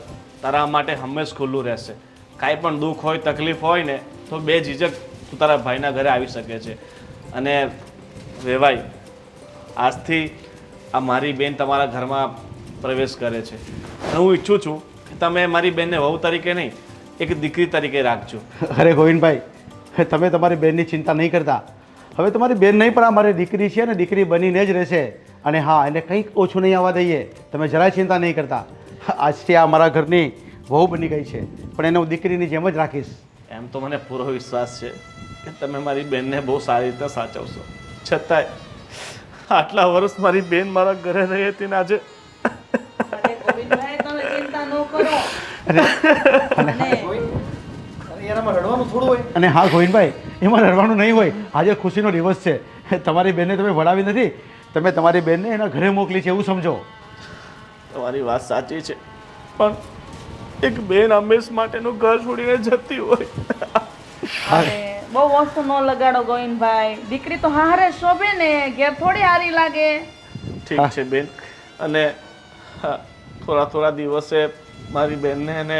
તારા માટે હંમેશ ખુલ્લું રહેશે. કાંઈ પણ દુઃખ હોય, તકલીફ હોય ને, તો બે ઝીઝક તું તારા ભાઈના ઘરે આવી શકે છે. અને વેવાઈ, આજથી આ મારી બેન તમારા ઘરમાં પ્રવેશ કરે છે. અને હું ઈચ્છું છું કે તમે મારી બેનને વહુ તરીકે નહીં, એક દીકરી તરીકે રાખજો. અરે ગોવિંદભાઈ, તમે તમારી બેનની ચિંતા નહીં કરતા. હવે તમારી બેન નહીં પણ આ મારી દીકરી છે ને, દીકરી બનીને જ રહેશે. અને હા, એને કંઈક ઓછું નહીં આવવા દઈએ. તમે જરાય ચિંતા નહીં કરતા. આજથી આ મારા ઘરની વહુ બની ગઈ છે, પણ એને હું દીકરીની જેમ જ રાખીશ. એમ તો મને પૂરો વિશ્વાસ છે કે તમે મારી બેનને બહુ સારી રીતે સાચવશો. છતાંય આટલા વર્ષ મારી બેન મારા ઘરે રહી હતી ને આજે ગોવિંદભાઈ, તમે ચિંતા ન કરો. યાર, આમાં રડવાનું થોડું હોય. અને હા ગોવિંદભાઈ, એમાં રડવાનું નહીં હોય. આજે ખુશીનો દિવસ છે. તમારી બેનને તમે ભણાવી નથી, તમે તમારી બેનને એના ઘરે મોકલી છે એવું સમજો. તમારી વાત સાચી છે, પણ એક બેન હંમેશ માટેનું ઘર છોડીને જતી હોય. અરે બહુ વસ્તુ ન લગાડો ગોવિંદભાઈ. દીકરી તો હારે શોભે ને, ઘેર થોડી હારી લાગે. ઠીક છે બેન, અને હા, થોડા દિવસે મારી બેનને એને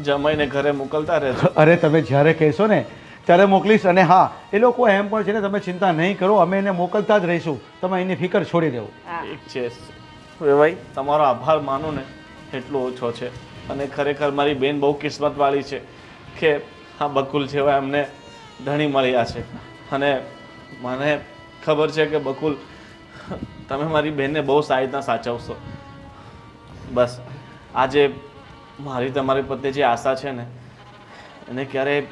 જમાઈને ઘરે મોકલતા રહેજો. અરે તમે જ્યારે કહેશો ને ત્યારે મોકલીશ. અને હા, એ લોકો એમ પણ છે ને, તમે ચિંતા નહીં કરો, અમે એને મોકલતા જ રહીશું. તમે એની ફિકર છોડી દેવો. ઠીક છે વેવાઈ, તમારો આભાર માનું ને એટલો ઓછો છે. અને ખરેખર મારી બેન બહુ કિસ્મતવાળી છે કે આ બકુલ જેવા એમને ધણી મળ્યા છે. અને મને ખબર છે કે બકુલ, તમે મારી બેનને બહુ સારી રીતના સાચવશો. બસ આજે મારી તમારી પ્રત્યે જે આશા છે ને, એને ક્યારેય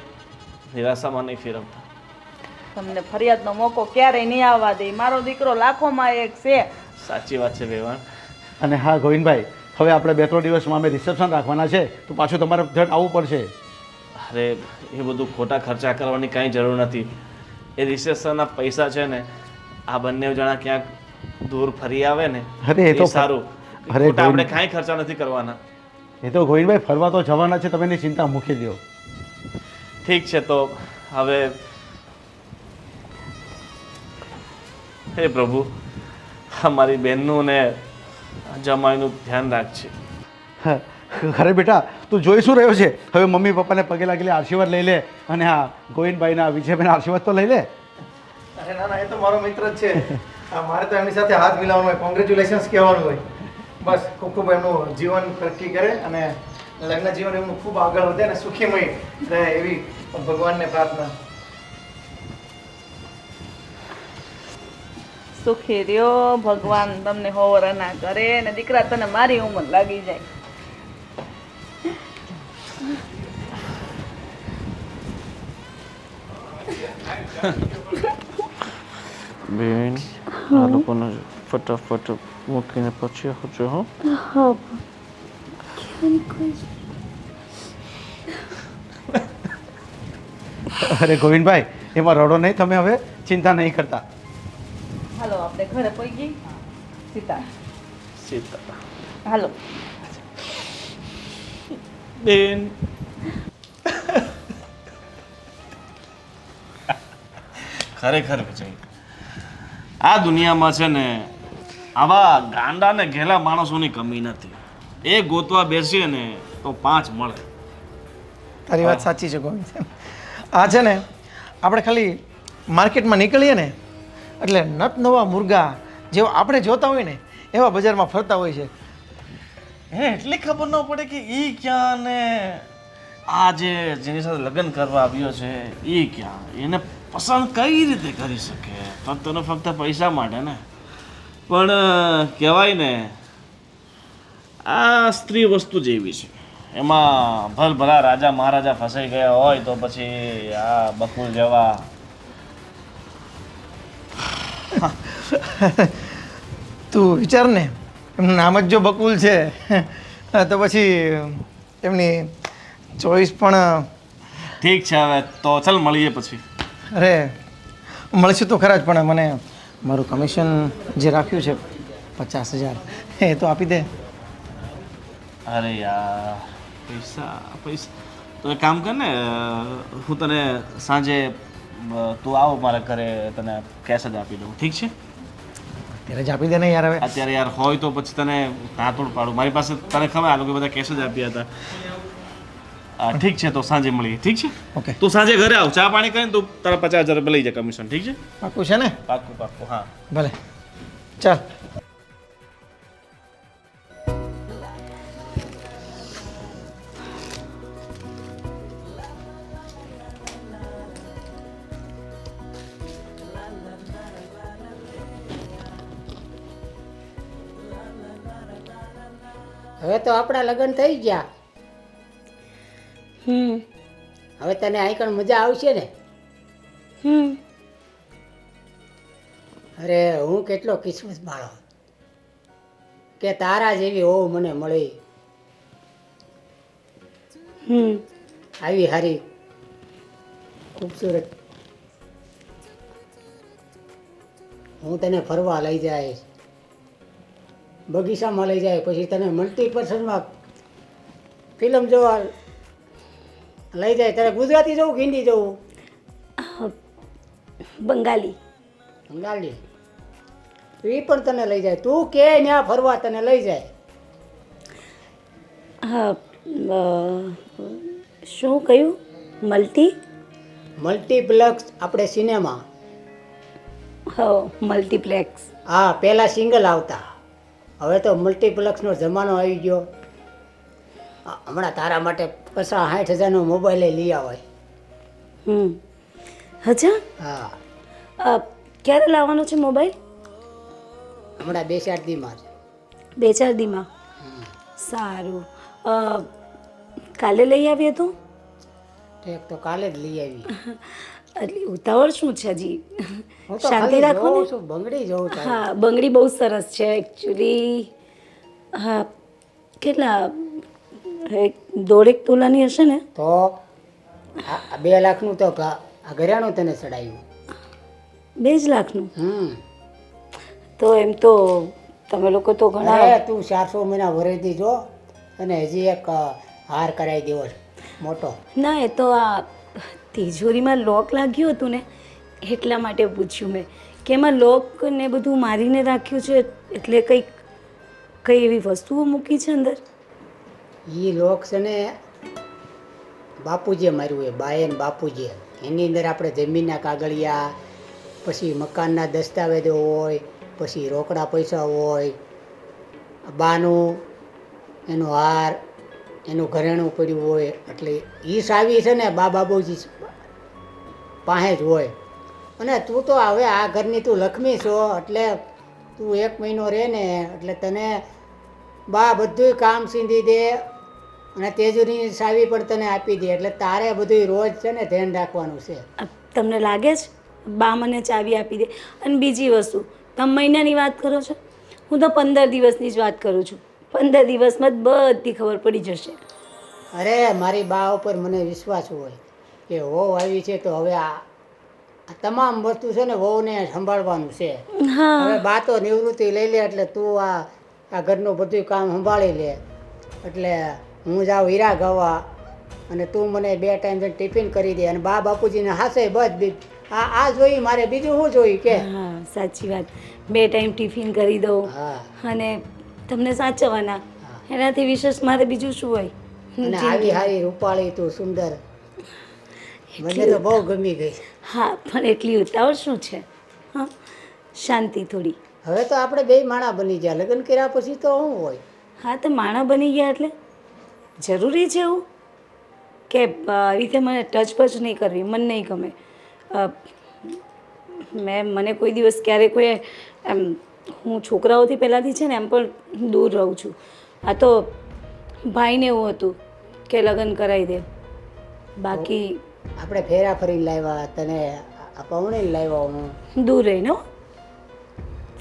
નિરાશામાં નહીં ફેરવતા. તમને ફરિયાદનો મોકો ક્યારેય નહીં આવવા દે. મારો દીકરો લાખોમાં એક છે. સાચી વાત છે વેવાણ. અને હા ગોવિંદભાઈ, હવે આપણે 2-3 દિવસમાં અમે રિસેપ્શન રાખવાના છે, તો પાછું તમારે ધડ આવવું પડશે. અરે એ બધું ખોટા ખર્ચા કરવાની કાંઈ જરૂર નથી. એ રિસેપ્શનના પૈસા છે ને, આ બંને જણા ક્યાંક દૂર ફરી આવે ને, અરે એ તો સારું. અરે ખોટા આપણે કાંઈ ખર્ચા નથી કરવાના. એ તો ગોવિંદભાઈ ફરવા તો જવાના છે, તમે એની ચિંતા મૂકી દો. ઠીક છે, તો હવે હે પ્રભુ, અમારી બહેનનું ને જમાઈનું ધ્યાન રાખજે. અરે બેટા, તું જોઈ શું રહ્યો છે? હવે મમ્મી પપ્પાને પગે લાગીને આશીર્વાદ લઈ લે. અને હા, ગોવિંદભાઈના વિજયભાઈના આશીર્વાદ તો લઈ લે. અરે ના ના, એ તો મારો મિત્ર જ છે. મારે તો એમની સાથે હાથ મિલાવવાનો હોય, કોંગ્રેચ્યુલેશન્સ કહેવાનું હોય. બસ ખૂબ ખૂબ એમનું જીવન તરક્કી કરે અને લગ્ન જીવન એમનું ખૂબ આગળ વધે અને સુખીમય રહે એવી ભગવાનને પ્રાર્થના. સુખી રહ્યો, ભગવાન તમને હોવરના કરે ને દીકરા તને મારી ઉંમર લાગી જાય. બેન, આ લોકોને ફટાફટ મૂકીને પછી આવજો. હો, અરે ગોવિંદભાઈ, એમાં રડો નહીં. તમે હવે ચિંતા નહીં કરતા. હાલો આપણે ઘરે પહોંચી સીતા. સીતા હાલો બેન. ખરેખર વિજય, આ દુનિયામાં છે ને આવા ગાંડા ને ઘેલા માણસોની કમી નથી. એ ગોતવા બેસીએ ને તો 5 મળે. તારી વાત સાચી છે ગોવિંદ. આ છે ને, આપણે ખાલી માર્કેટમાં નીકળીએ ને એટલે નત નવા મુર્ગા જેવા આપણે જોતા હોય ને એવા બજારમાં ફરતા હોય છે. એને એટલી ખબર ન પડે કે એ ક્યાં ને આ જેની સાથે લગ્ન કરવા આવ્યો છે એ ક્યાં, એને પસંદ કઈ રીતે કરી શકે? ફક્ત ને ફક્ત પૈસા માટે ને. પણ કહેવાય ને આ સ્ત્રી વસ્તુ જેવી છે, એમાં ભલભલા રાજા મહારાજા ફસાઈ ગયા હોય તો પછી આ બકુલ જેવા તું વિચાર ને, એમનું નામ જ જો બકુલ છે તો પછી એમની ચોઈસ પણ. ઠીક છે, હવે તો ચાલ મળીએ પછી. અરે મળશું તો ખરા જ, પણ મને મારું કમિશન જે રાખ્યું છે 50,000 એ તો આપી દે. અરે યાર પૈસા પૈસા તો એક કામ કર ને, હું તને સાંજે તું આવો મારા ઘરે, તને કેશ જ આપી દઉં. ઠીક છે? ત્યારે જ આપી દે ને યાર. હવે અત્યારે યાર હોય તો પછી તને તાતોડ પાડું. મારી પાસે તને ખબર આ લોકો બધા કેશ જ આપ્યા હતા. ઠીક છે, તો સાંજે મળીએ. ઠીક છે? ઓકે, તું સાંજે ઘરે આવ, ચા પાણી કરીને તું તારા 50,000 રૂપિયા લઈ જા કમિશન. ઠીક છે? પાકું છે ને? પાક્કું પાક્કું. હા ભલે, ચાલ. હવે તો આપણા લગ્ન થઈ ગયા. હવે તને આઈકણ મજા આવશે ને? અરે હું કેટલો કિસ્મત માળો કે તારા જેવી હોવ મને મળી. આવી હારી ખૂબસૂરત હું તને ફરવા લઈ જઈશ, બગીચામાં લઈ જાય, પછી તને મલ્ટીપર્સનમાં ફિલ્મ જોવા લઈ જાય. તારે ગુજરાતી જવું કે હિન્દી જવું? બંગાળી. બંગાળી એ પણ તને લઈ જાય. તું કે ત્યાં ફરવા તને લઈ જાય. હા, શું કહ્યું? મલ્ટીપ્લેક્સ આપણે સિનેમા. હા, મલ્ટીપ્લેક્સ. હા, પહેલાં સિંગલ આવતા, હવે તો મલ્ટીપ્લેક્સનો જમાનો આવી ગયો. હમણાં તારા માટે 50,000-60,000નો મોબાઈલ લઈ આવાય. હજા? હા, ક્યારે લાવવાનો છે મોબાઈલ? હમણાં 2-4 દીમાં જ. 2-4 દીમાં? સારું. કાલે લઈ આવીએ તો? ઠીક, તો કાલે જ લઈ આવી. એટલે ઉતાવળ શું છે હજી? હું તો શાંતિ ખાલી રાખો જોઉં ને. છું, બંગડી જોઉં છું. હા, બંગડી બહુ સરસ છે એકચ્યુઅલી. હા, કેટલા 1.5 તોલાની હશે ને? તો 2 લાખનું તો આ ઘરેણું તને ચડાવ્યું. 2 જ લાખનું? તો એમ તો તમે લોકો તો ઘણા. અરે તું 400 મહિના વરેથી જો, અને હજી એક હાર કરાવી દેવો છે મોટો. ના, એ તો આ તિજોરીમાં લોક લાગ્યું હતું ને એટલા માટે પૂછ્યું મેં કે એમાં લોક ને બધું મારીને રાખ્યું છે, એટલે કઈ એવી વસ્તુઓ મૂકી છે અંદર? એ લોક છે ને બાપુજીએ માર્યું હોય, બાએ ને બાપુજીએ. એની અંદર આપણે જમીનના કાગળિયા, પછી મકાનના દસ્તાવેજો હોય, પછી રોકડા પૈસા હોય, બાનું એનો હાર, એનું ઘરેણું પડ્યું હોય. એટલે એ સાવી છે ને બાબુજી પાસે જ હોય. અને તું તો હવે આ ઘરની તું લક્ષ્મી છો, એટલે તું 1 મહિનો રહે ને એટલે તને બા બધું કામ સીંધી દે, અને તેજુરીની ચાવી પણ તને આપી દે. એટલે તારે બધું રોજ છે ને ધ્યાન રાખવાનું છે. તમને લાગે છે બા મને ચાવી આપી દે? અને બીજી વસ્તુ, તમે મહિનાની વાત કરો છો, હું તો 15 દિવસની જ વાત કરું છું. 15 દિવસમાં જ બધી ખબર પડી જશે. અરે મારી બા ઉપર મને વિશ્વાસ હોય કે વહુ આવી છે તો હવે આ તમામ વસ્તુ છે ને વહુને સંભાળવાનું છે. હવે બા તો નિવૃત્તિ લઈ લે એટલે તું આ ઘરનું બધું કામ સંભાળી લે. એટલે હું જાઉં હીરા ગવા, અને તું મને 2 ટાઈમ ટિફિન કરી દે. અને બા બાપુજીને હાસે બસ આ જોઈ મારે, બીજું શું જોયું કે? હા, સાચી વાત. 2 ટાઈમ ટિફિન કરી દઉં હા, અને તમને સાચવવાના, એનાથી વિશેષ મારે બીજું શું હોય? અને આવી હારી રૂપાળી તું સુંદર. મને તો બહુ ગમી ગઈ. હા પણ એટલી ઉતાવળ શું છે? હા, શાંતિ થોડી. હવે તો આપણે બે માણા બની ગયા. લગ્ન કર્યા પછી તો શું હોય? હા તો માણા બની ગયા એટલે જરૂરી છે એવું કે આવી રીતે મને ટચ પચ નહીં કરવી, મને નહીં ગમે. મને કોઈ દિવસ ક્યારે કોઈ એમ, હું છોકરાઓથી પહેલાંથી છે ને એમ પણ દૂર રહું છું. આ તો ભાઈને એવું હતું કે લગ્ન કરાવી દે, બાકી આપણે ફેરા ફરી લાવ્યા, તને પૌણે લાવ્યા હું. દૂર રહીને હો.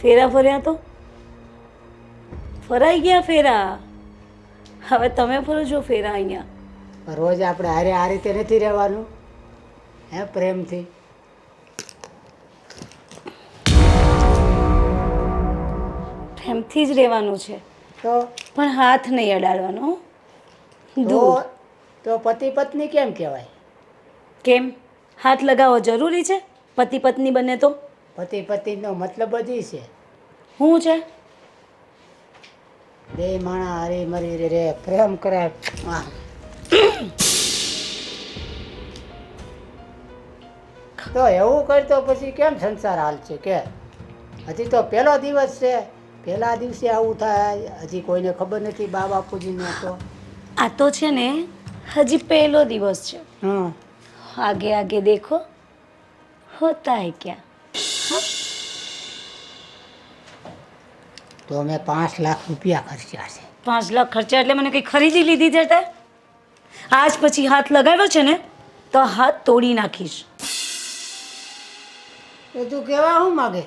ફેરા ફર્યા તો ફરાઈ ગયા ફેરા. હવે તમે ફરો છો ફેરા અહીંયા. રોજ આપણે હારે આ રીતે નથી રહેવાનું, હે, પ્રેમથી. પ્રેમથી જ રહેવાનું છે, તો પણ હાથ નહીં અડાડવાનો હો. તો દૂર. તો પતિ પત્ની કેમ કહેવાય? કેમ હાથ લગાવવો જરૂરી છે પતિ પત્ની બંને? તો પતિ પત્નીનો મતલબ જ ઈ છે, શું છે? બે માણા હરી મરી રે, પ્રેમ કરે. આહ. તો એવું કરતો પછી કેમ સંસાર હાલશે કે? હજી તો પહેલો દિવસ છે, પહેલા દિવસે આવું થાય, હજી કોઈને ખબર નથી બા બાપુજીને. તો આ તો છે ને હજી પહેલો દિવસ છે. હમ આગે આગે દેખો હોતા હૈ ક્યાં. તો મેં 5 લાખ રૂપિયા ખર્ચ્યા છે. 5 લાખ ખર્ચા એટલે મને કંઈ ખરીદી લીધી છે તે? આજ પછી હાથ લગાવ્યો છે ને તો હાથ તોડી નાખીશ. તો તું કેવા શું માગે?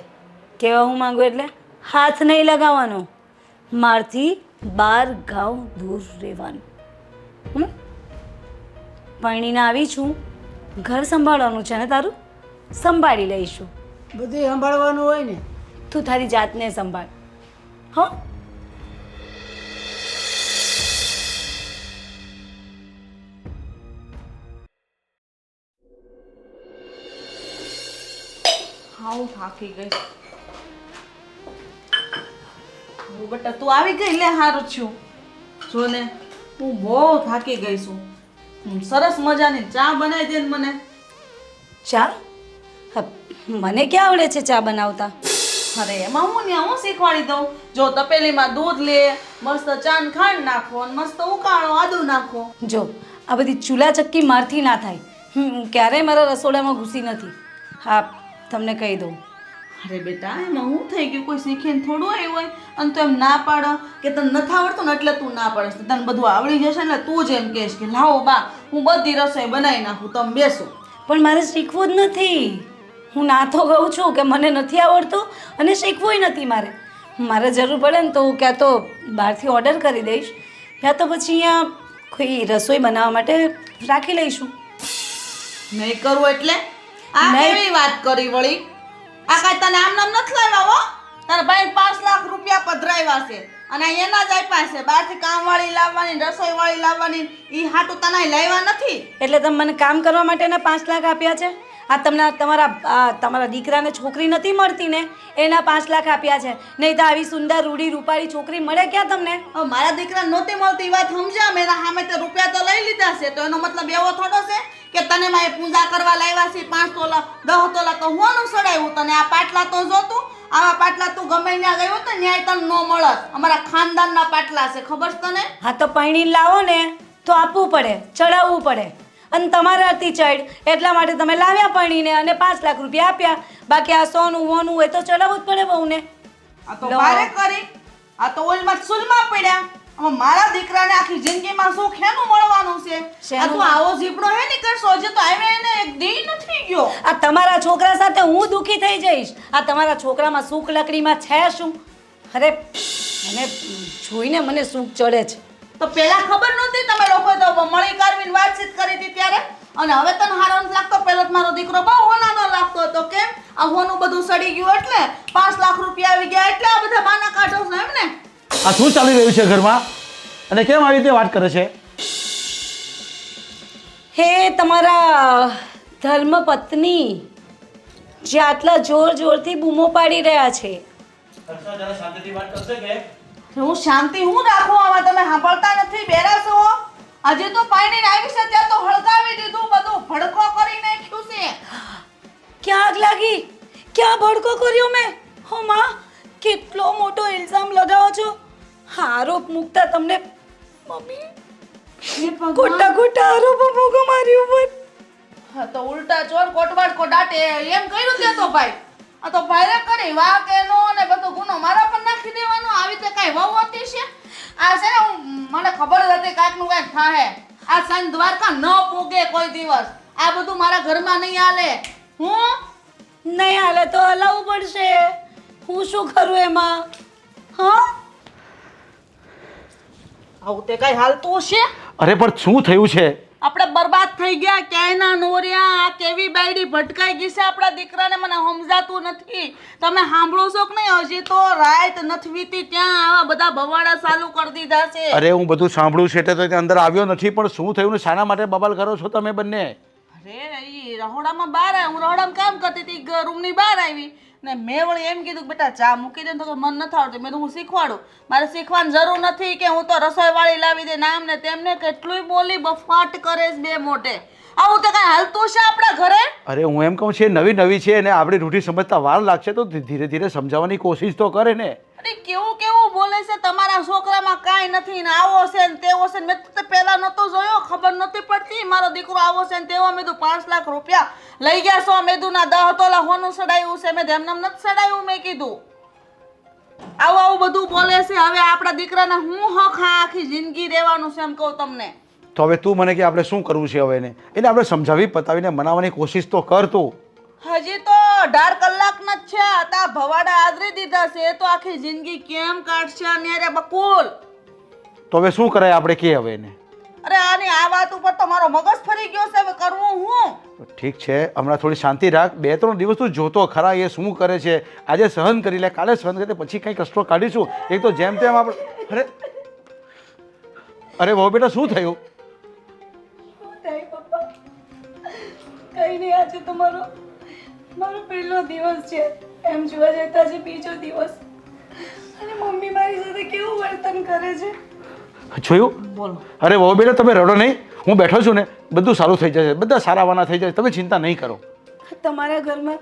કહેવા હું માંગુ એટલે હાથ નહીં લગાવવાનો, મારથી 12 ગાંવ દૂર રહેવાનું. પરણીને આવી છું, ઘર સંભાળવાનું છે ને તારું? સંભાળી લઈશું. બધું સંભાળવાનું હોય ને. તું તારી જાતને સંભાળ હો. હા હું થાકી ગઈ. હું બેટા તું આવી ગઈ લે સારું છું. જો ને હું બહુ થાકી ગઈ છું. સરસ મજાની ચા બનાવી દે ને મને. ચા? હા, મને ક્યાં આવડે છે ચા બનાવતા? અરે એમાં હું ને હું શીખવાડી દઉં. જો તપેલીમાં દૂધ લે, મસ્ત ચાન ખાંડ નાખો અને મસ્ત ઉકાળો, આદુ નાખો. જો આ બધી ચૂલા ચક્કી મારથી ના થાય. હું ક્યારેય મારા રસોડામાં ઘૂસી નથી. હા તમને કહી દઉં. અરે બેટા એમાં હું થઈ ગયું? કોઈ શીખીને થોડું આવ્યું હોય અને તું એમ ના પાડો કે તને નથી આવડતું ને એટલે તું ના પાડસ. તને બધું આવડી જશે એટલે તું જ એમ કહેશ કે લાવો બા હું બધી રસોઈ બનાવી નાખું, તમે બેસો. પણ મારે શીખવું જ નથી. હું ના તો કહું છું કે મને નથી આવડતું અને શીખવુંય નથી મારે. મારે જરૂર પડે ને તો હું ક્યાં તો બહારથી ઓર્ડર કરી દઈશ, યા તો પછી અહીંયા કોઈ રસોઈ બનાવવા માટે રાખી લઈશું. નહીં કરવું એટલે આ નહીં. કેવી વાત કરી વળી? આ કાંઈ તને આમ નામ નથી લાવ્યા હો. તારા ભાઈ 5 લાખ રૂપિયા પધરાવ્યા છે અને એના જ આપ્યા છે. બહારથી કામવાળી લાવવાની, રસોઈવાળી લાવવાની, એ હાટું તને લાવ્યા નથી. એટલે તમે મને કામ કરવા માટેના 5 લાખ આપ્યા છે? આ તમને તમારા દીકરાને છોકરી નથી મળતી ને એના 5 લાખ આપ્યા છે. નહીં તો આવી સુંદર રૂડી રૂપાળી છોકરી મળે ક્યાં તમને? હવે મારા દીકરા નહોતી મળતી વાત સમજ્યા. મેં સામે તે રૂપિયા તો લઈ લીધા છે, તો એનો મતલબ એવો થોડો છે કે તને મારે પૂજા કરવા લાવ્યા છે. 5 તોલા 10 તોલા તો હોનું સડાવ્યું તને. આ પાટલા તો જોતું, આવા પાટલા તું ગમે ત્યાં ગયો તો ન્યાય તને ન મળત. અમારા ખાનદાનના પાટલા છે, ખબર છે તને? હા તો પૈણી લાવો ને તો આપવું પડે, ચડાવવું પડે. અને તમારાથી ચડ એટલા માટે તમે લાવ્યા પૈણીને અને 5 લાખ રૂપિયા આપ્યા. બાકી આ સોનું વોનું હોય તો ચડાવવું જ પડે બહુને. આ તો મારે કરી, આ તો ઓલમાં સુલમાં પડ્યા. હવે મારા દીકરાને આખી જિંદગીમાં સુખ એનું મળવાનું છે. આ તું આવો જીપડો હે ને કરશો જે તો હવે એને એક દી નથી ગયો. આ તમારા છોકરા સાથે હું દુઃખી થઈ જઈશ. આ તમારા છોકરામાં સુખ લકડીમાં છે શું? અરે મને જોઈને મને સુખ ચડે છે. તો પેલા ખબર નહોતી? તમે લોકો તો મળી કરવીને વાતચીત કરી હતી ત્યારે. અને હવે તને હારો નથી લાગતો? પહેલા મારો દીકરો બહુ હોનાનો લાગતો હતો. કેમ? આ હોનું બધું સડી ગયું એટલે 5 લાખ રૂપિયા આવી ગયા એટલે આ બધા બાના કાઢો છો એમ ને? આ શું ચાલી રહ્યું છે ઘરમાં અને કેમ આવી રીતે વાત કરે છે? હે તમારા ધર્મપત્ની જે આટલા જોર જોરથી બૂમો પાડી રહ્યા છે. હું શાંતિ હું રાખું? આમાં તમે સાંભળતા નથી? બેરા છો? આજે તો પાણીને આવી છે ત્યાં તો હળગાવી દીધું, બધું ભડકો કરી નાખ્યું છે. ક્યાં આગ લાગી? ક્યાં ભડકો કર્યો મેં? હો માં, કેટલો મોટો ઇલ્ઝામ લગાવો છો. હા, આરોપ મૂકતા તમને મમ્મી ખોટા ખોટા આરોપો મૂકો મારી ઉપર. હા તો ઉલટા ચોર કોટવાડ કોડાટે એમ કર્યું તે તો ભાઈ. આ તો ભાઈરે કરી વાહ કે નો ને બધું ગુનો મારા પર નાખી દેવાનો. આવી તે કાઈ વહુ હતી છે? આ છે ને મને ખબર જ હતી કાંઈક નું કાંઈક થાહે. આ સાંજ દ્વારકા ન પોગે કોઈ દિવસ. આ બધું મારા ઘરમાં નહીં હાલે. હું નહીં હાલે તો હલાવવું પડશે. હું શું કરું એમાં? હા, આવું તે કઈ હાલતું છે? અરે પણ શું થયું છે? આપણે બરબાદ થઈ ગયા, ક્યાંયના નોર્યા. આ કેવી બાયડી ભટકાઈ ગઈ છે આપણા દીકરાને, મને સમજાતું નથી. તમે સાંભળો છો કે નહીં? હજી તો રાત નથી વીતી ત્યાં આવા બધા ભવાડા ચાલુ કરી દીધા છે. અરે હું બધું સાંભળું છે એટલે તો ત્યાં અંદર આવ્યો નથી, પણ શું થયું ને શાના માટે બબાલ કરો છો તમે બંને? અરે ઈ રહોડામાં બહાર આવી, હું રહોડામાં કામ કરતી હતી, રૂમની બહાર આવી ને મેં વળી એમ કીધું કે બેટા ચા મૂકી દે. તો કે મન નથી આવડતું. મેં તો હું શીખવાડું, મારે શીખવાની જરૂર નથી કે હું તો રસોઈવાળી લાવી દે નામ ને તેમને. કેટલું બોલી બફાટ કરે છે બે મોઢે. આવું તો કઈ હાલતું છે આપણા ઘરે? અરે હું એમ કહું છે નવી નવી છે અને આપણી રૂઢી સમજતા વાર લાગશે તો ધીરે ધીરે સમજાવવાની કોશિશ તો કરે ને. અરે કેવું કેવું બોલે છે, તમારા છોકરામાં કાંઈ નથી ને આવો છે ને તેવો છે. મેં તો પહેલા નતો જોયો, ખબર નહોતી પડતી મારો દીકરો આવો છે ને તેવો. મેં તો 5 લાખ રૂપિયા લઈ ગયા છો. મેં કીધું ના 10 તોલા હોનું સડાયું છે. મેં એમને નથી સડાયું. મેં કીધું આવું આવું બધું બોલે છે. હવે આપણા દીકરાને હું હક આખી જિંદગી રહેવાનું છે એમ કહું તમને. તો હવે તું મને કે આપણે શું કરવું છે હવે એને આપણે સમજાવી પતાવીને મનાવવાની કોશિશ તો કર તું. હજી તો 18 કલાકના જ છે. તા ભવાડા આદરી દીધા છે તો આખી જિંદગી કેમ કાઢશે અન્યારે બકુલ? તો હવે શું કરાય આપણે કે હવે એને? અરે આની આ વાત ઉપર તો મારો મગજ ફરી ગયો છે. હવે કરવું હું? ઠીક છે, હમણાં થોડી શાંતિ રાખ. 2-3 દિવસ તું જોતો ખરા એ શું કરે છે. આજે સહન કરી લે, કાલે સહન કરી લે, પછી કંઈ કષ્ટો કાઢીશું. એક તો જેમ તેમ આપણે અરે વહુ બેટા શું થયું? પપ્પા કઈ નહીં, આજે તો મારો પહેલો દિવસ છે. એમ જોવા જતા છે બીજો દિવસ. અને મમ્મી મારી સાથે કેવું વર્તન કરે છે. જોયું? બોલો. અરે વહુ બેટા તમે રડો નહીં, હું બેઠો છું ને, બધું સારું થઈ જશે, બધા સારાવાના થઈ જશે, તમે ચિંતા નહીં કરો. તમારા ઘરમાં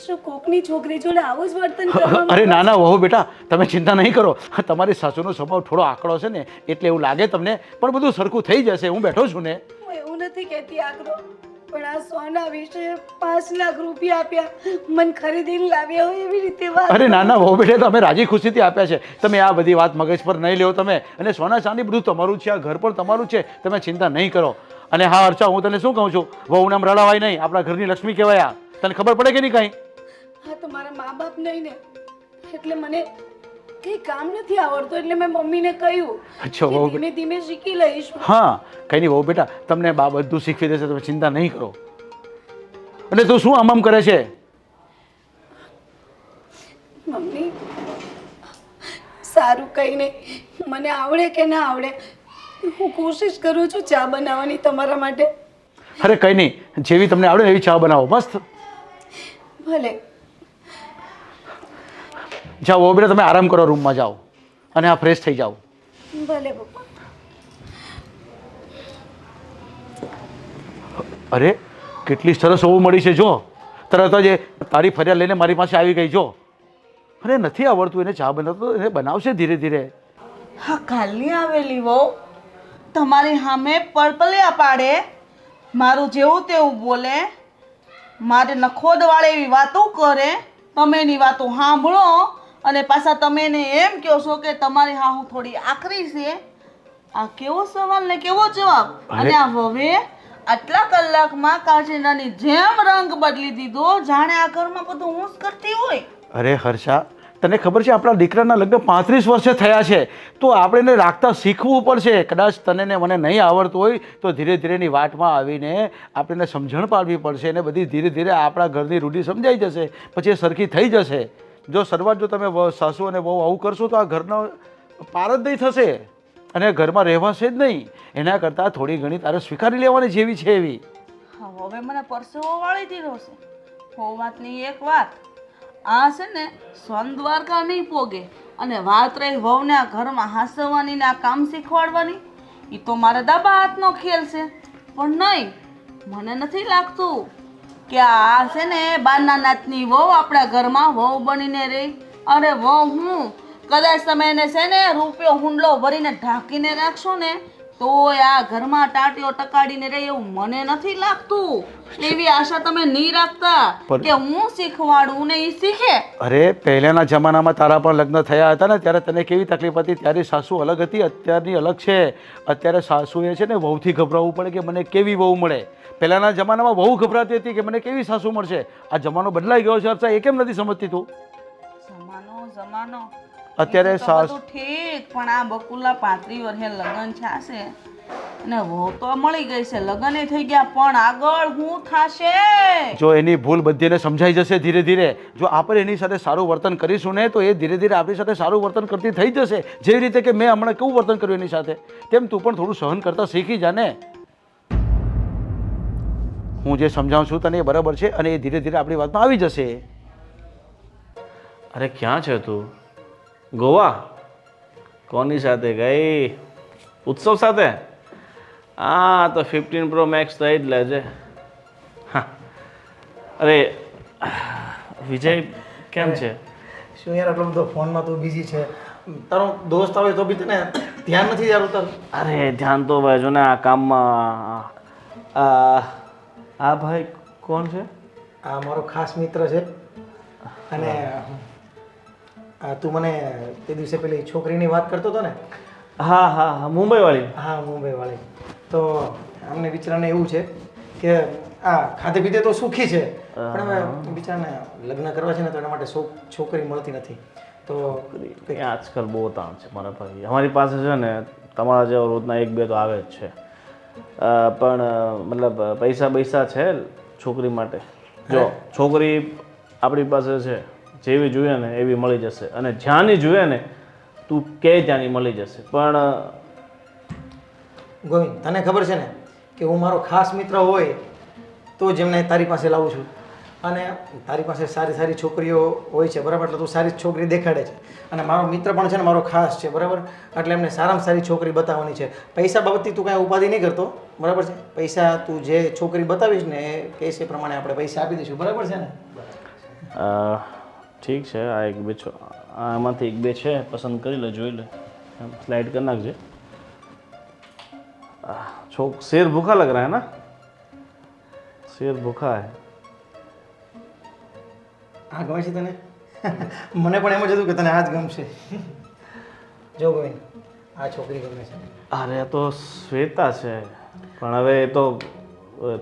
શું કોકની છોકરી જોડે આવું જ વર્તન કરવામાં? અરે ના ના વહુ બેટા તમે ચિંતા નહીં કરો. તમારી સાસુનો સ્વભાવ થોડો આકડો છે ને એટલે એવું લાગે તમને, પણ બધું સરખું થઈ જશે. હું બેઠો છું ને. હું એવું નથી કહેતી આકરો, પણ આ સોના વિશે 5 લાખ રૂપિયા આપ્યા, મન ખરીદીને લાવ્યા હોય એવી રીતે વાત. અરે ના ના વહુ બેટા તમે રાજી ખુશીથી આપ્યા છે. તમે આ બધી વાત મગજ પર નહીં લ્યો તમે. અને સોના ચાંદી બધું તમારું છે, આ ઘર પણ તમારું છે, તમે ચિંતા નહીં કરો. અને હા અર્ચા હું તને શું કહું છું, વહુને આમ રડાવાય નહીં. આપણા ઘરની લક્ષ્મી કહેવાય. તને ખબર પડે કે નહીં કાંઈ? હા તો મારા મા બાપ નહીં ને, એટલે મને કંઈ કામ નથી આવડતું. એટલે મેં મમ્મીને કહ્યું અચ્છા કે વહુ ધીમે ધીમે શીખી લઈશ. હા કંઈ નહીં વહુ બેટા તમને બા બધું શીખવી દેશે, તમે ચિંતા નહીં કરો. અને તું શું આમ કરે છે? મમ્મી સારું કંઈ નહીં, મને આવડે કે ના આવડે હું કોશિશ કરું છું ચા બનાવવાની તમારા માટે. અરે કંઈ નહીં, જેવી તમને આવડે ને એવી ચા બનાવો મસ્ત. ભલે. જાઓ વહુ બેટા તમે આરામ કરો, રૂમમાં જાઓ અને આ ફ્રેશ થઈ જાઓ. ભલે પપ્પા. અરે કેટલી સરસ વહુ મળી છે જો. તરત જ તારી ફરિયાદ લઈને મારી પાસે આવી ગઈ જો. અરે નથી આવડતું એને ચા બનાવતો, એને બનાવશે ધીરે ધીરે. હા કાલની આવેલી વહુ તમારી સામે પડપલિયા પાડે, મારું જેવું તેવું બોલે, મારે નખોદ વાળે એવી વાતો કરે, તમે એની વાતો સાંભળો અને પાછા તમે એને એમ કહો છો કે તમારી હા હું થોડી આકરી છે. આ કેવો સવાલ ને કેવો જવાબ? અને આ હવે આટલા કલાકમાં કાચીનાની જેમ રંગ બદલી દીધો, જાણે આ ઘરમાં બધું હું જ કરતી હોય. અરે હર્ષા તને ખબર છે આપણા દીકરાના લગ્ન 35 વર્ષે થયા છે, તો આપણે એને રાખતા શીખવું પડશે. કદાચ તને ને મને નહીં આવડતું હોય તો ધીરે ધીરેની વાટમાં આવીને આપણે એને સમજણ પાડવી પડશે. અને બધી ધીરે ધીરે આપણા ઘરની રૂઢી સમજાઈ જશે, પછી એ સરખી થઈ જશે. જો શરૂઆત જો તમે સાસુ અને બહુ આવું કરશો તો આ ઘરનો પાર જ નહીં થશે અને ઘરમાં રહેવાશે જ નહીં. એના કરતાં થોડી ઘણી તારે સ્વીકારી લેવાની જેવી છે એવી. હા હવે મને પરસેવો વાળી દીધો છે. હો વાતની એક વાત, આ છે ને સ્વન દ્વારકા નહીં પોગે. અને વાત રહી વહુને આ ઘરમાં હાંસવાની ને આ કામ શીખવાડવાની, એ તો મારા દાબા હાથનો ખેલ છે. પણ નહીં, મને નથી લાગતું કે આ છે ને બારના નાતની વહુ આપણા ઘરમાં વહુ બનીને રહી. અરે વહુ હું કદાચ તમે એને છે ને રૂપિયો હુંડલો ભરીને ઢાંકીને રાખશો ને તોય આ ઘરમાં ટાટીઓ ટકાડીને રહે એવું મને નથી લાગતું. એવી આશા તમે નહીં રાખતા કે હું શીખવાડું ને એ શીખે. અરે પહેલાંના જમાનામાં તારા પણ લગ્ન થયા હતા ને ત્યારે તને કેવી તકલીફ હતી? ત્યારે સાસુ અલગ હતી, અત્યારની અલગ છે. અત્યારે સાસુએ છે ને વહુથી ગભરાવવું પડે કે મને કેવી વહુ મળે. પહેલાંના જમાનામાં વહુ ગભરાતી હતી કે મને કેવી સાસુ મળશે. આ જમાનો બદલાઈ ગયો છે અર્ચા, એ કેમ નથી સમજતી તું? જમાનો અત્યારે તો બધું ઠીક, પણ આ બકુલા 35 વર્ષે લગ્ન છે અને વહુ તો મળી ગઈ છે, લગ્ન થઈ ગયા, પણ આગળ શું થશે? જો એની ભૂલ બધીને સમજાઈ જશે ધીરે ધીરે. જો આપણે એની સાથે સારું વર્તન કરીશું ને તો એ ધીરે ધીરે આપણી સાથે સારું વર્તન કરતી થઈ જશે. જેવી રીતે કે મેં હમણાં કેવું વર્તન કર્યું એની સાથે, તેમ તું પણ થોડું સહન કરતા શીખી જા ને. હું જે સમજાવું છું તને એ બરાબર છે અને એ ધીરે ધીરે આપણી વાતમાં આવી જશે. અરે ક્યાં છે તું? ગોવા? કોની સાથે ગઈ? ઉત્સવ સાથે? હા તો 15 Pro Max તો જ લેજે. હા અરે વિજય કેમ છે? શું યાર આટલો બધો ફોનમાં તું બિઝી છે? તારો દોસ્ત આવે તો બી તને ધ્યાન નથી યાર તારું? અરે ધ્યાન તો ભાઈ જો ને આ કામમાં. આ ભાઈ કોણ છે? આ મારો ખાસ મિત્ર છે. અને તું મને તે દિવસે પેલી છોકરીની વાત કરતો હતો ને? હા હા હા મુંબઈવાળી. હા, મુંબઈવાળી. તો અમને બિચારાને એવું છે કે આ ખાધે પીધે તો સુખી છે, પણ હવે બિચારાને લગ્ન કરવા છે ને તો એના માટે છોકરી મળતી નથી. તો એ આજકાલ બહુ તાણ છે મારા ભાઈ. અમારી પાસે છે ને તમારા જેવા રોજના 1-2 તો આવે જ છે. પણ મતલબ પૈસા છે છોકરી માટે. જો છોકરી આપણી પાસે છે, જેવી જોઈએ ને એવી મળી જશે, અને જ્યાંની જોઈએ ને તું કે ત્યાંની મળી જશે. પણ ગોવિંદ, તને ખબર છે ને કે હું મારો ખાસ મિત્ર હોય તો જ એમને તારી પાસે લાવું છું. અને તારી પાસે સારી સારી છોકરીઓ હોય છે, બરાબર? એટલે તું સારી છોકરી દેખાડે છે. અને મારો મિત્ર પણ છે ને મારો ખાસ છે, બરાબર? એટલે એમને સારામાં સારી છોકરી બતાવવાની છે. પૈસા બાબતથી તું કાંઈ ઉપાધિ નહીં કરતો, બરાબર છે? પૈસા તું જે છોકરી બતાવીશ ને એ કેસ એ પ્રમાણે આપણે પૈસા આપી દઈશું, બરાબર છે ને? ઠીક છે. આ 1-2 છો, આમાંથી 1-2 છે, પસંદ કરી લે, જોઈ લે, સ્લાઇડ કરી નાખજે. शेर भूखा लग रहा है ना? शेर भूखा है. આ ગમે છે તને? મને પણ એમ જ હતું કે તને આ જ ગમશે. જો ગોવિંદ, આ છોકરી ગમે છે. અરે તો શ્વેતા છે, પણ હવે એ તો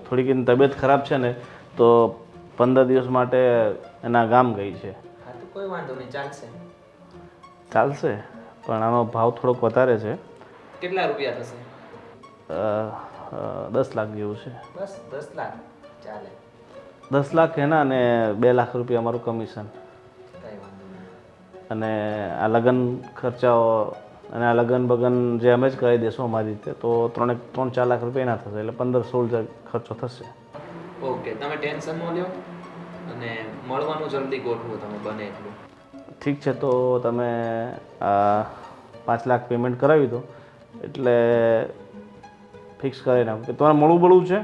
થોડીક એની તબિયત ખરાબ છે ને તો 15 દિવસ માટે એના ગામ ગઈ છે. હા તો કોઈ વાંધો નહીં, ચાલશે. ચાલશે, પણ આનો ભાવ થોડોક વધારે છે. કેટલા રૂપિયા થશે? 10 લાખ જેવું છે. બસ 10 લાખ ચાલે. 10 લાખ એના અને 2 લાખ રૂપિયા અમારું કમિશન. કઈ વાંધો નહીં. અને આ લગ્ન ખર્ચાઓ અને આ લગ્ન બગન જે અમે જ કરી દઈશું અમારી રીતે તો 3-4 લાખ રૂપિયા એના થશે, એટલે 15-16 ખર્ચો થશે. ઓકે, તમે ટેન્શન ન લ્યો અને મળવાનું જલ્દી ગોઠવો તમે બને એટલું. ઠીક છે, તો તમે 5 લાખ પેમેન્ટ કરાવી દો એટલે ફિક્સ કરી નાખો. કે તમારે મળવું છે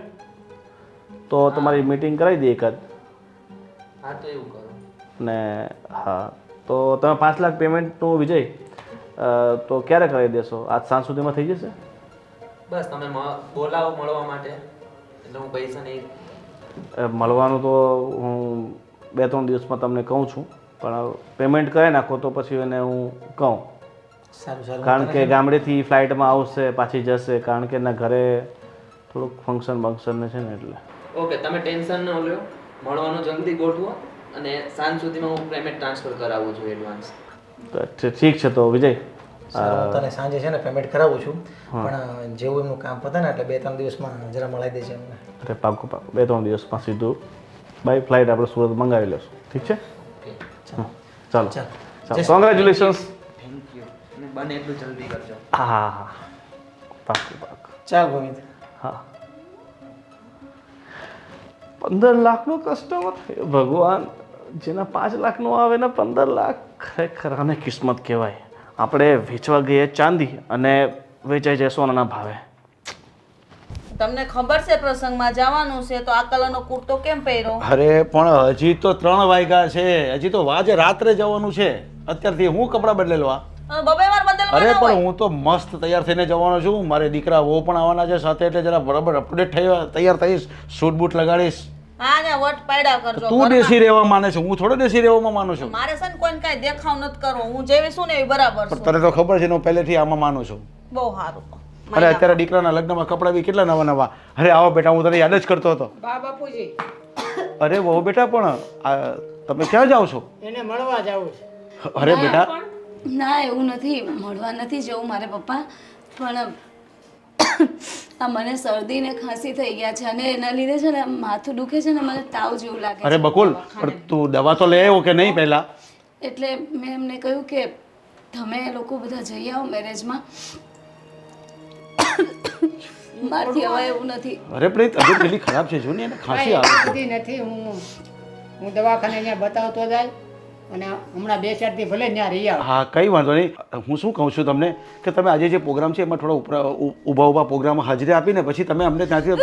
તો તમારી મીટિંગ કરાવી દઈએ એકાદ. હા તો એવું કરો. ને હા, તો તમે 5 લાખ પેમેન્ટનું વિજય તો ક્યારે કરાવી દેશો? આજ સાંજ સુધીમાં થઈ જશે? બસ તમે બોલાવો મળવા માટે એટલે હું પૈસા નહીં. મળવાનું તો હું 2-3 દિવસમાં તમને કહું છું, પણ પેમેન્ટ કરી નાખો તો પછી એને હું કહું. સારું સારું. કારણ કે ગામડેથી ફ્લાઇટમાં આવશે, પાછી જશે, કારણ કે એના ઘરે થોડુંક ફંક્શન છે ને એટલે. ઓકે, તમે ટેન્શન ન લ્યો, મળવાનું જલ્દી ગોઠવો અને સાંજ સુધીમાં હું પેમેન્ટ ટ્રાન્સફર કરાવું છું એડવાન્સ. ઠીક છે તો વિજય, હું તને સાંજે છે ને પેમેન્ટ કરાવું છું, પણ જેવું એમનું કામ પતે ને એટલે 2-3 દિવસમાં જરા મળાઈ દેજે અમને. અરે પાકું 2-3 દિવસમાં સીધું બાય ફ્લાઇટ આપણે સુરત મંગાવી લઈશું. ઠીક છે? ચાલો ચાલો, કોંગ્રેચ્યુલેશન્સ. Thank you. અને બને એટલું જલ્દી કરજો. હા હા હા, પાકું. ચાલ ગોવિંદ. હા, 15 લાખનો કસ્ટમર. ભગવાન, જેના 5 લાખનો આવે ને 15 લાખ, ખરેખર આને કિસ્મત કહેવાય. આપણે વેચવા ગઈએ ચાંદી અને વેચાઈ જાય સોનાના ભાવે. તમને ખબર છે પ્રસંગમાં જવાનું છે તો આ કલરનો કુર્તો કેમ પહેર્યો? અરે પણ હજી તો 3 વાગ્યા છે, હજી તો વાજે રાત્રે જવાનું છે. અત્યારથી હું કપડાં બદલેલો બબે વાર બદલવાના અરે હોય. પણ હું તો મસ્ત તૈયાર થઈને જવાનો છું. મારે દીકરા વહુ પણ આવવાના છે સાથે, એટલે જરા બરાબર અપડેટ થઈ તૈયાર થઈશ, સૂટ બૂટ લગાડીશ. હા ને વટ પાડ્યા કરજો. તું દેશી રહેવા માને છે, હું થોડો દેશી રહેવામાં માનું છું. મારે છે ને કોઈને કાંઈ દેખાવ નથી કરવો. હું જેવી છું ને એવી બરાબર પણ છું. તને તો ખબર છે ને હું પહેલેથી આમાં માનું છું. બહુ સારું. અરે અત્યારે દીકરાના લગ્નમાં કપડાં બી કેટલા નવા નવા. અરે આવો બેટા, હું તને યાદ જ કરતો હતો. બા બાપુજી અરે વહુ બેટા, પણ તમે ક્યાં જાઓ છો? એને મળવા જવું છે. અરે બેટા, ના એવું નથી, મળવા નથી જવું મારે પપ્પા, પણ આ મને શરદી ને ખાંસી થઈ ગયા છે અને એના લીધે છે ને માથું દુખે છે ને મને તાવ જેવું લાગે છે. અરે બકુલ, પણ તું દવા તો લઈ આવ્યો કે નહીં પહેલા? એટલે મેં એમને કહ્યું કે તમે લોકો બધા જઈ આવો મેરેજમાં, મારથી હવે એવું નથી. અરે પણ એ તબિયત પેલી ખરાબ છે, જો ને એને ખાંસી આવે છે. બધી નથી. હું દવાખાને ત્યાં બતાવતો જાય અને હમણાં 2-4 દી ભલે ત્યાં રહી આવ. હા કંઈ વાંધો નહીં. હું શું કહું છું તમને કે તમે આજે જે પ્રોગ્રામ છે એમાં થોડા ઊભા ઊભા પ્રોગ્રામ હાજરી આપીને પછી તમે અમને ત્યાંથી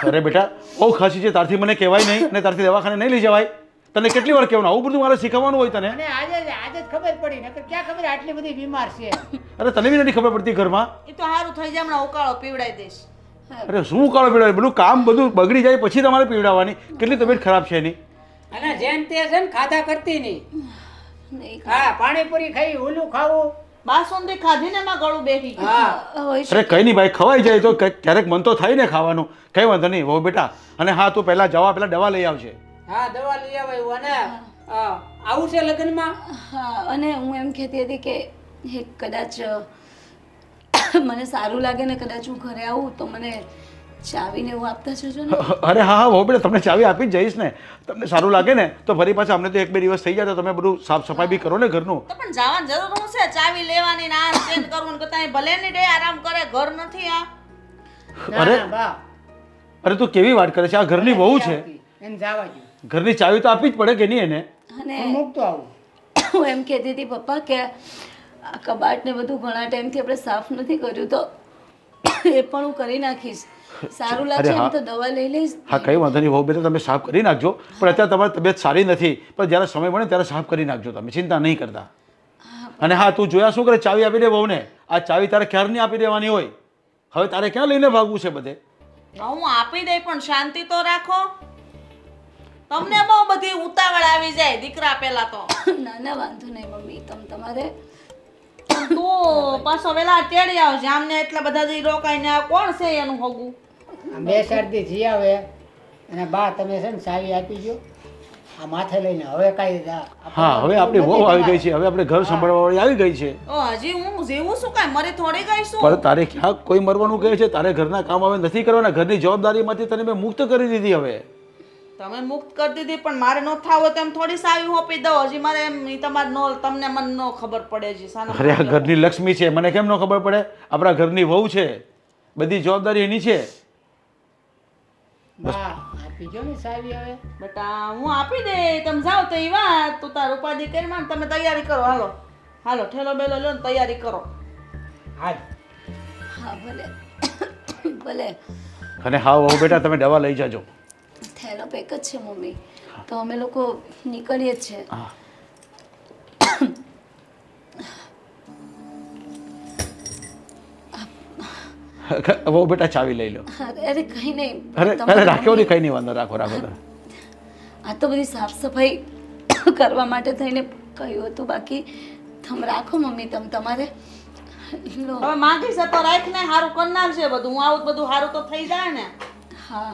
અરે બેટા, બહુ ખાંસી છે, તારથી મને કહેવાય નહીં અને તારથી દવાખાને નહીં લઈ જવાય. તને કેટલી વાર કહેવાનું? આવું બધું મારે શીખવવાનું હોય તને? અને આજે જ ખબર પડી, નકર ક્યાં ખબર આટલી બધી બીમાર છે. અરે તને બી નથી ખબર પડતી ઘરમાં? એ તો સારું થઈ જાય, હમણાં ઉકાળો પીવડાવી દઈશ. અરે શું કાળો પીવડાવે? બધું કામ બધું બગડી જાય પછી તમારે પીવડાવવાની. કેટલી તબિયત ખરાબ છે એની. અને જેમ તે છે ને ખાધા કરતી નહીં. નહીં હા, પાણીપુરી ખાઈ, ઓલું ખાવું. બાસુંદી ખાધી ને એમાં ગળું બેસી ગયું. હા, હોય અરે કંઈ નહીં ભાઈ, ખવાઈ જાય તો ક્યારેક મન તો થાય ને ખાવાનું. કંઈ વાંધો નહીં વહુ બેટા. અને હા, તું પહેલાં જવા પહેલાં દવા લઈ આવજે. હા, દવા લઈ આવાયું. અને આવું છે લગ્નમાં. હા, અને હું એમ કહેતી હતી કે કદાચ મને સારું લાગે ને કદાચ હું ઘરે આવું તો મને ચાવીને એવું આપતા જજો ને. અરે હા હા વહુ બેટા, તમને ચાવી આપી જ જઈશ ને. તમને સારું લાગે ને તો ફરી પાછા અમને તો 1-2 દિવસ થઈ જાય તો તમે બધું સાફ સફાઈ બી કરો ને ઘરનું. તો પણ જવાની જરૂર હું છે? ચાવી લેવાની ને આ ચેન્જ કરવું ને કરતા ભલે ની ડે આરામ કરે, ઘર નથી આ. અરે ના, બા અરે તું કેવી વાત કરે છે? આ ઘરની વહુ છે, એને જવા દો. ઘરની ચાવી તો આપવી જ પડે કે નહીં એને? હું અને મૂકતો આવું. હું એમ કહેતી હતી પપ્પા કે આ કબાટ ને બધું ઘણા ટાઈમથી આપણે સાફ નથી કર્યું તો એ પણ હું કરી નાખીશ. સારું લાગશે એમ તો દવા લઈ લઈશ. હા કંઈ વાંધો નહીં વહુ બેટા, તમે સાફ કરી નાખજો. પણ અત્યારે તમારી તબિયત સારી નથી, પણ જ્યારે સમય મળે ત્યારે સાફ કરી નાખજો, તમે ચિંતા નહીં કરતા. અને હા, તું જોયા શું કરે? ચાવી આપી દે વહુને. આ ચાવી તારે ક્યારની આપી દેવાની હોય? હવે તારે ક્યાં લઈને ભાગવું છે બધે? હું આપી દઈ પણ શાંતિ તો રાખો. તમને બહુ બધી ઉતાવળ આવી જાય દીકરા પેલા તો. ના ના વાંધો નહીં મમ્મી, તમારે તું પાછો વેલા તેડી આવજે. આમને એટલા બધા દી રોકાઈને આ કોણ છે એનું હગું? 2-4 દી જી આવે. અને બા તમે છે ને ચાવી આપી દો આ માથે લઈને. હવે કાંઈ હા, હવે આપણી વહુ આવી ગઈ છે, હવે આપણે ઘર સંભાળવાવાળી આવી ગઈ છે. ઓ હજી હું જીવું શું કાંઈ મરી થોડી ગઈ શું? પણ તારે ક્યાં કોઈ મરવાનું કહે છે? તારે ઘરના કામ હવે નથી કરવાના. ઘરની જવાબદારીમાંથી તને મેં મુક્ત કરી દીધી. હવે તમે મુક્ત કરી દીધી પણ મારે ન થાવ તો એમ થોડી સાવી હોપી દો. હજી મારે એમ તમારે નો તમને મને નો ખબર પડે હજી સાના. અરે આ ઘરની લક્ષ્મી છે, મને કેમ ન ખબર પડે? આપણા ઘરની વહુ છે, બધી જવાબદારી એની છે. બા આપી દો ને ચાવી હવે. બેટા હું આપી દે, તમે જાઓ તો એ વાત. તું તાર ઉપાધિ કરી માં તમે તૈયારી કરો. હાલો હાલો ઠેલો બેલો લો ને તૈયારી કરો. હાલ. હા ભલે ભલે. અને હા વહુ બેટા, તમે દવા લઈ જાજો. થેલો પેક જ છે મમ્મી, તો અમે લોકો નીકળીએ જ છે. હા વહુ બેટા ચાવી લઈ લો. અરે કંઈ નહીં. અરે રાખ્યો નહીં, કંઈ નહીં, વાંધો રાખો રાખો તમે. આ તો બધી સાફ સફાઈ કરવા માટે થઈને કહ્યું હતું, બાકી તમે રાખો મમ્મી, તમારે લો. હવે માંગી છે તો રાખ ને, સારું કરી નાખશે બધું. હું આવું બધું સારું તો થઈ જાય ને. હા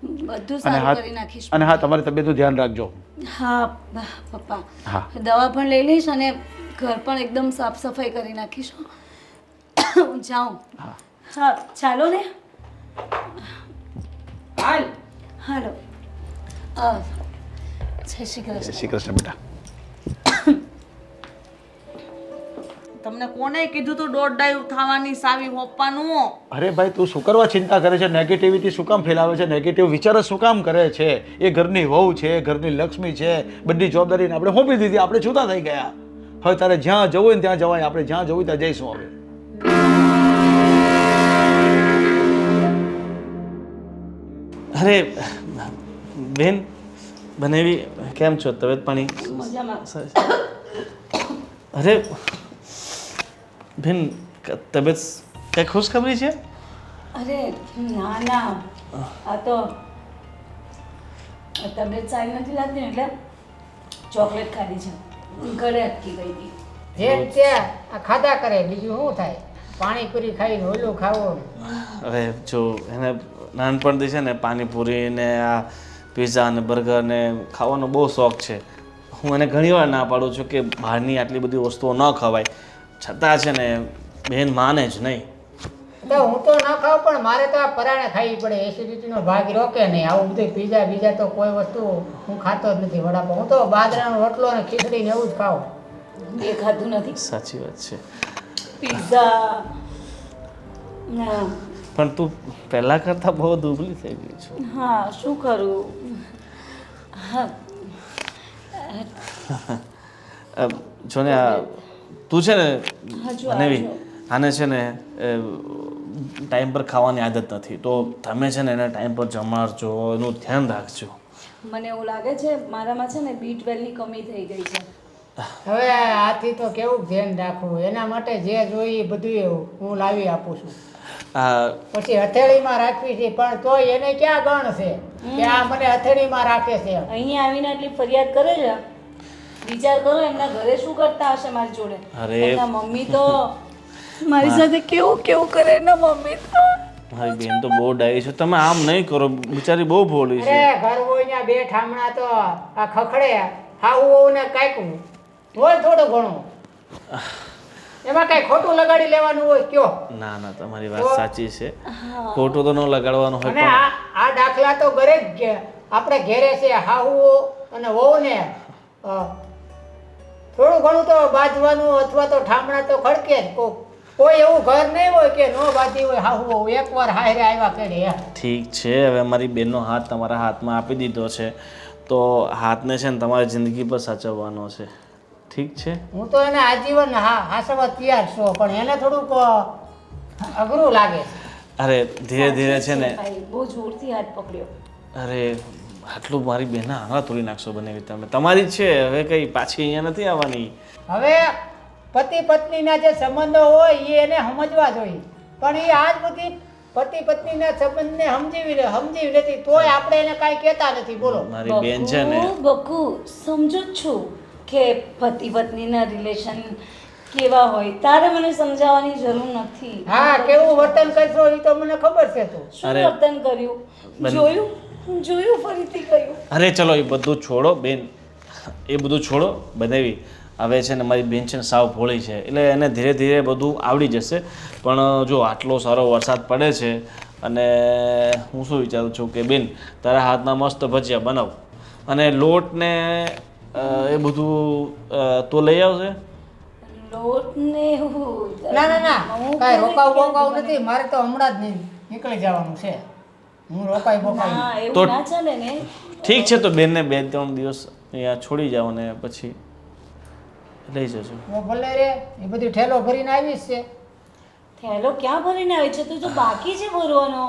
બધું અને સારું કરી નાખીશ. અને હા, તમારી તબિયતનું ધ્યાન રાખજો. હા પપ્પા, હા. દવા પણ લઈ લઈશ અને ઘર પણ એકદમ સાફ સફાઈ કરી નાખીશ. હું જાઉં. હા ચાલો ને. હાલ. હાલો. જય શ્રી કૃષ્ણ. શ્રી કૃષ્ણ બેટા. તમને કોને કીધું તું દોઢ ડાઈવ થવાની સાવી હોપવાનું? અરે ભાઈ, તું શું કરવા ચિંતા કરે છે? નેગેટિવિટી શું કામ ફેલાવે છે? નેગેટિવ વિચારો શું કામ કરે છે? એ ઘરની વહુ છે, ઘરની લક્ષ્મી છે, બધી જવાબદારીને આપણે સોંપી દીધી, આપણે છૂટા થઈ ગયા. હવે તારે જ્યાં જવું હોય ને ત્યાં જવાય, આપણે જ્યાં જવું ત્યાં જઈશું હવે. અરે બેન બનેવી કેમ છો? તબિયત પાણી? અરે બેન તબિયત કઈ ખુશખબરી છે? અરે ના ના, આ તો તબિયત સારી નથી લાગતી ને એટલે ચોકલેટ ખાધી છે, ઘરે અટકી ગઈ હતી. જેમ છે આ ખાધા કરે, બીજું શું થાય? પાણીપુરી ખાઈને ઓલું ખાવું. હવે જો એને નાનપણથી છે ને પાણીપુરી ને આ પીઝા ને બર્ગર ને ખાવાનો બહુ શોખ છે. હું એને ઘણીવાર ના પાડું છું કે બહારની આટલી બધી વસ્તુઓ ન ખવાય, છતાં છે ને બેન માને જ નહીં. તો હું તો ના ખાઉં, પણ મારે તો આ પરાણે ખાવી પડે, એસિડિટીનો ભાગ રોકે નહીં. આવું બધું પીઝા બીજા તો કોઈ વસ્તુ હું ખાતો જ નથી. વડાપાવ હું તો બાજરાનો રોટલો અને ખીચડી ને એવું જ ખાઉં. એ ખાધું નથી. સાચી વાત છે, પિઝા ના. પણ તું પહેલાં કરતાં બહુ દુબળી થઈ ગઈ છો. હા, શું કરું? હા, જો ને આ તું છે ને હજુ બનેવી, આવજો. આને છે ને ટાઈમ પર ખાવાની આદત નથી, તો તમે છે ને એને ટાઈમ પર જમાડજો, એનું ધ્યાન રાખજો. મને એવું લાગે છે મારામાં છે ને B12ની કમી થઈ ગઈ છે. હવે આથી તો કેવું ધ્યાન રાખવું, એના માટે જે જોઈએ એ બધું હું લાવી આપું છું. આ પછી હથેળીમાં રાખવી છે, પણ તોય એને ક્યાં ગણ છે કે આ મને હથેળીમાં રાખે છે. અહીંયા આવીને આટલી ફરિયાદ કરે છે. વિચાર કરો એમના ઘરે શું કરતા હશે મારી જોડે. અરે. એમના મમ્મી તો મારી સાથે કેવું કેવું કરે એના મમ્મી તો. મારી બેન તો બહુ ડાઈ છે, તમે આમ નહીં કરો, બિચારી બહુ ભોળી છે. અરે ઘર હોય ત્યાં બે ઠામણા તો આ ખખડે, હાવું હોવું ને કાંઈક હોય થોડું ઘણું, એમાં કઈ ખોટું લગાડી લેવાનું હોય કયો? ના ના, તમારી વાત સાચી છે, ખોટું તો ન લગાડવાનું હોય, અને પણ આ દાખલા તો ઘરે જ આપણે ઘેરે છે. હાહુ અને વહુ ને થોડું ઘણું તો બાજવાનું અથવા તો ઠામણા તો ખડકે જ. કોઈ એવું ઘર નહીં હોય કે નો બાજી હોય હાહુ વહુ એકવાર હારે આવ્યા કરે. ઠીક છે, હવે મારી બેનનો હાથ તમારા હાથમાં આપી દીધો છે, તો હાથને છે ને તમારી જિંદગી પર સાચવવાનો છે. ઠીક છે, હું તો એને આજીવન હાસવા તૈયાર છું, પણ એને થોડુંક અઘરું લાગે છે. અરે ધીરે ધીરે છે ને, ભાઈ બહુ જોરથી હાથ પકડ્યો. અરે આટલું મારી બેનના આંગળા તોડી નાખશો બનેવી તમે, તમારી જ છે, હવે કઈ પાછી અહીંયા નથી આવવાની. હવે પતિ પત્નીના જે સંબંધો હોય એ એને સમજવા જોઈએ, પણ એ આજ બધી પતિ પત્નીના સંબંધને સમજી નથી, તોય આપણે એને કાંઈ કહેતા નથી. બોલો. મારી બેન છે ને, બકુ સમજો જ છું કે પતિ પત્નીના રિલેશન કેવા હોય, તારે મને સમજાવવાની જરૂર નથી. હા, કેવું વર્તન કરશો એ તો મને ખબર છે. તો શું અરે, વર્તન કર્યું? જોયું ફરીથી કહ્યું. અરે ચલો એ બધું છોડો બેન, એ બધું છોડો બનેવી. હવે છે ને મારી બેન છે ને સાવ ભોળી છે, એટલે એને ધીરે ધીરે બધું આવડી જશે. પણ જો આટલો સારો વરસાદ પડે છે, અને હું શું વિચારું છું કે બેન તારા હાથના મસ્ત ભજીયા બનાવ, અને લોટ ને એ બધું તો લઈ આવશે. લોટ ને એવું ના ના ના, હું કાંઈ કોઈ રોકાવું નથી, મારે તો હમણાં જ નીકળી જવાનું છે. હું રોકાઈ બોકાઈ ના, એવું તો- ના ચાલે ને. ઠીક છે, તો બેનને 2-3 દિવસ અહીંયા છોડી જાઓ ને પછી લઈ જજો. હું ભલે રે, એ બધી ઠેલો ભરીને આવીશ છે. થેલો ક્યાં ભરીને આવી છે? તું તો બાકી છે ભરવાનો.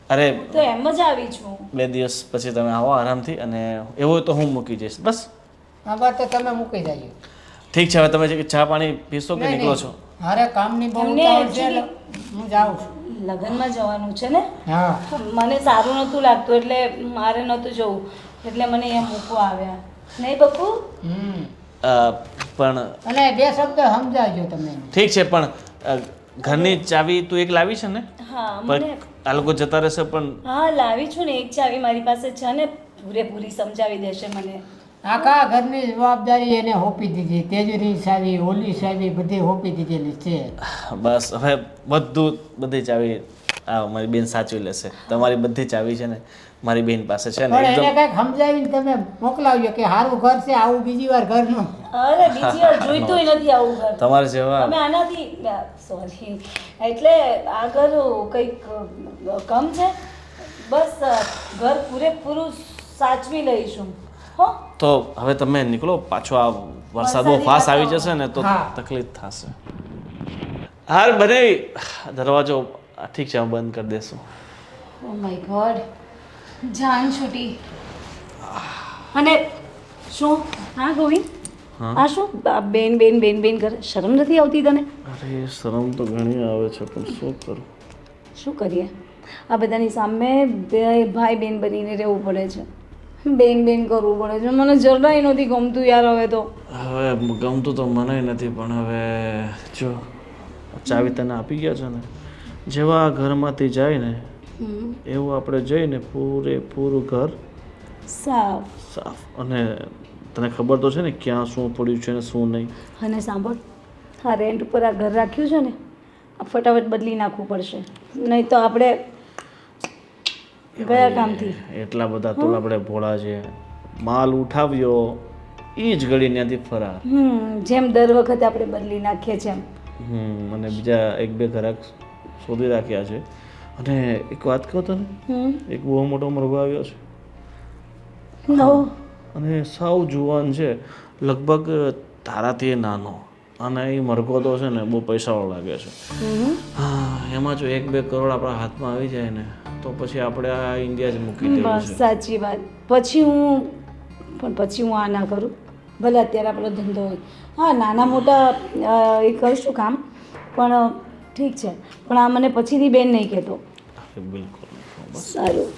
અરે તો એમ જ આવી છું. 2 દિવસ પછી તમે આવો આરામથી, અને એવું હોય તો હું મૂકી જઈશ બસ. આ વાત તો તમે મૂકી જાય. ઠીક છે, હવે તમે ચા પાણી પીશો કે નીકળો છો? મારે કામની બહુ એમને ઉતાવળ છે, actually- એટલે હું જાઉં છું. લગ્નમાં જવાનું છે ને, હા, મને સારું નહોતું લાગતું એટલે મારે નહોતું જવું, એટલે મને અહીંયા મૂકવા આવ્યા. નહીં બકુ? પણ અને 2 શબ્દ સમજાવજો તમે. ઠીક છે, પણ ઘરની ચાવી તું એક લાવી છે ને? હા, પણ મને આ લોકો જતા રહેશે પણ હા લાવી છું ને, એક ચાવી મારી પાસે છે ને, પૂરેપૂરી સમજાવી દેશે મને. આખા ઘરની જવાબદારી એને સોંપી દીધી. તેજની સાવી, ઓલી સાવી બધી સોંપી દીધેલી છે. બસ હવે બધી ચાવી મારી બેન સાચવી લેશે. તમારી બધી ચાવી છે ને મારી બેન પાસે છે ને, પણ એને એકદમ કંઈક સમજાવીને તમે મોકલાવજો કે સારું ઘર છે, આવું બીજી વાર ઘર ન. અરે બીજી વાર જોઈતુંય નથી આવું ઘર. તમારે જેવા તમે આનાથી સોરી, એટલે આ ઘર કંઈક કમ છે. બસ ઘર પૂરેપૂરું સાચવી લઈશું. હો તો હવે તમે નીકળો પાછો આ વરસાદ બહુ ફાસ્ટ આવી જશે ને તો હા. તકલીફ થશે. હાર બને દરવાજો ઠીક છે, હું બંધ કરી દેશું. ઓ માય ગોડ, જાન છૂટી. અને શું હા ગોવિંદ, આ શું બેન બેન બેન બેન કરે? શરમ નથી આવતી તને? અરે શરમ તો ઘણી આવે છે પણ શું કરું. શું કરીએ, આ બધાની સામે બે ભાઈ બેન બનીને રહેવું પડે છે. બેન બેન કરવું પડે છે. મને જરાય નથી ગમતું યાર. હવે તો હવે ગમતું તો મને નથી પણ હવે જો ચાવી તને આપી ગયા છે ને, જેવા આ ઘરમાંથી જાય ને એવું આપણે જઈને પૂરેપૂરું ઘર સાફ. સાફ. અને તને ખબર તો છે ને ક્યાં શું પડ્યું છે ને શું નહીં. અને સાંભળ, આ રેન્ટ ઉપર આ ઘર રાખ્યું છે ને, આ ફટાફટ બદલી નાખવું પડશે, નહીં તો આપણે ગયા કામથી. એટલા બધા તો આપણે ભોળા છે. માલ ઉઠાવ્યો એ જ ઘડી ત્યાંથી ફરાર. જેમ દર વખતે આપણે બદલી નાખીએ છીએ એમ. અને બીજા એક બે ઘરાક શોધી રાખ્યા છે. અને એક વાત કહું તને, એક બહુ મોટો મરઘો આવ્યો છે નવો. અને સાવ જુવાન છે, લગભગ તારાથી નાનો. અને એ મરઘો તો છે ને બહુ પૈસાવાળો લાગે છે. હા, એમાં જો 1-2 કરોડ આપણા હાથમાં આવી જાય ને તો પછી આપણે આ ઇન્ડિયા જ મૂકી દેવું બસ છે. સાચી વાત. પછી હું આ ના કરું. ભલે અત્યારે આપણો ધંધો હોય, હા નાના મોટા એ કરીશું કામ, પણ ઠીક છે. પણ આ મને પછીથી બેન નહીં કહેતો. બિલકુલ. સારું.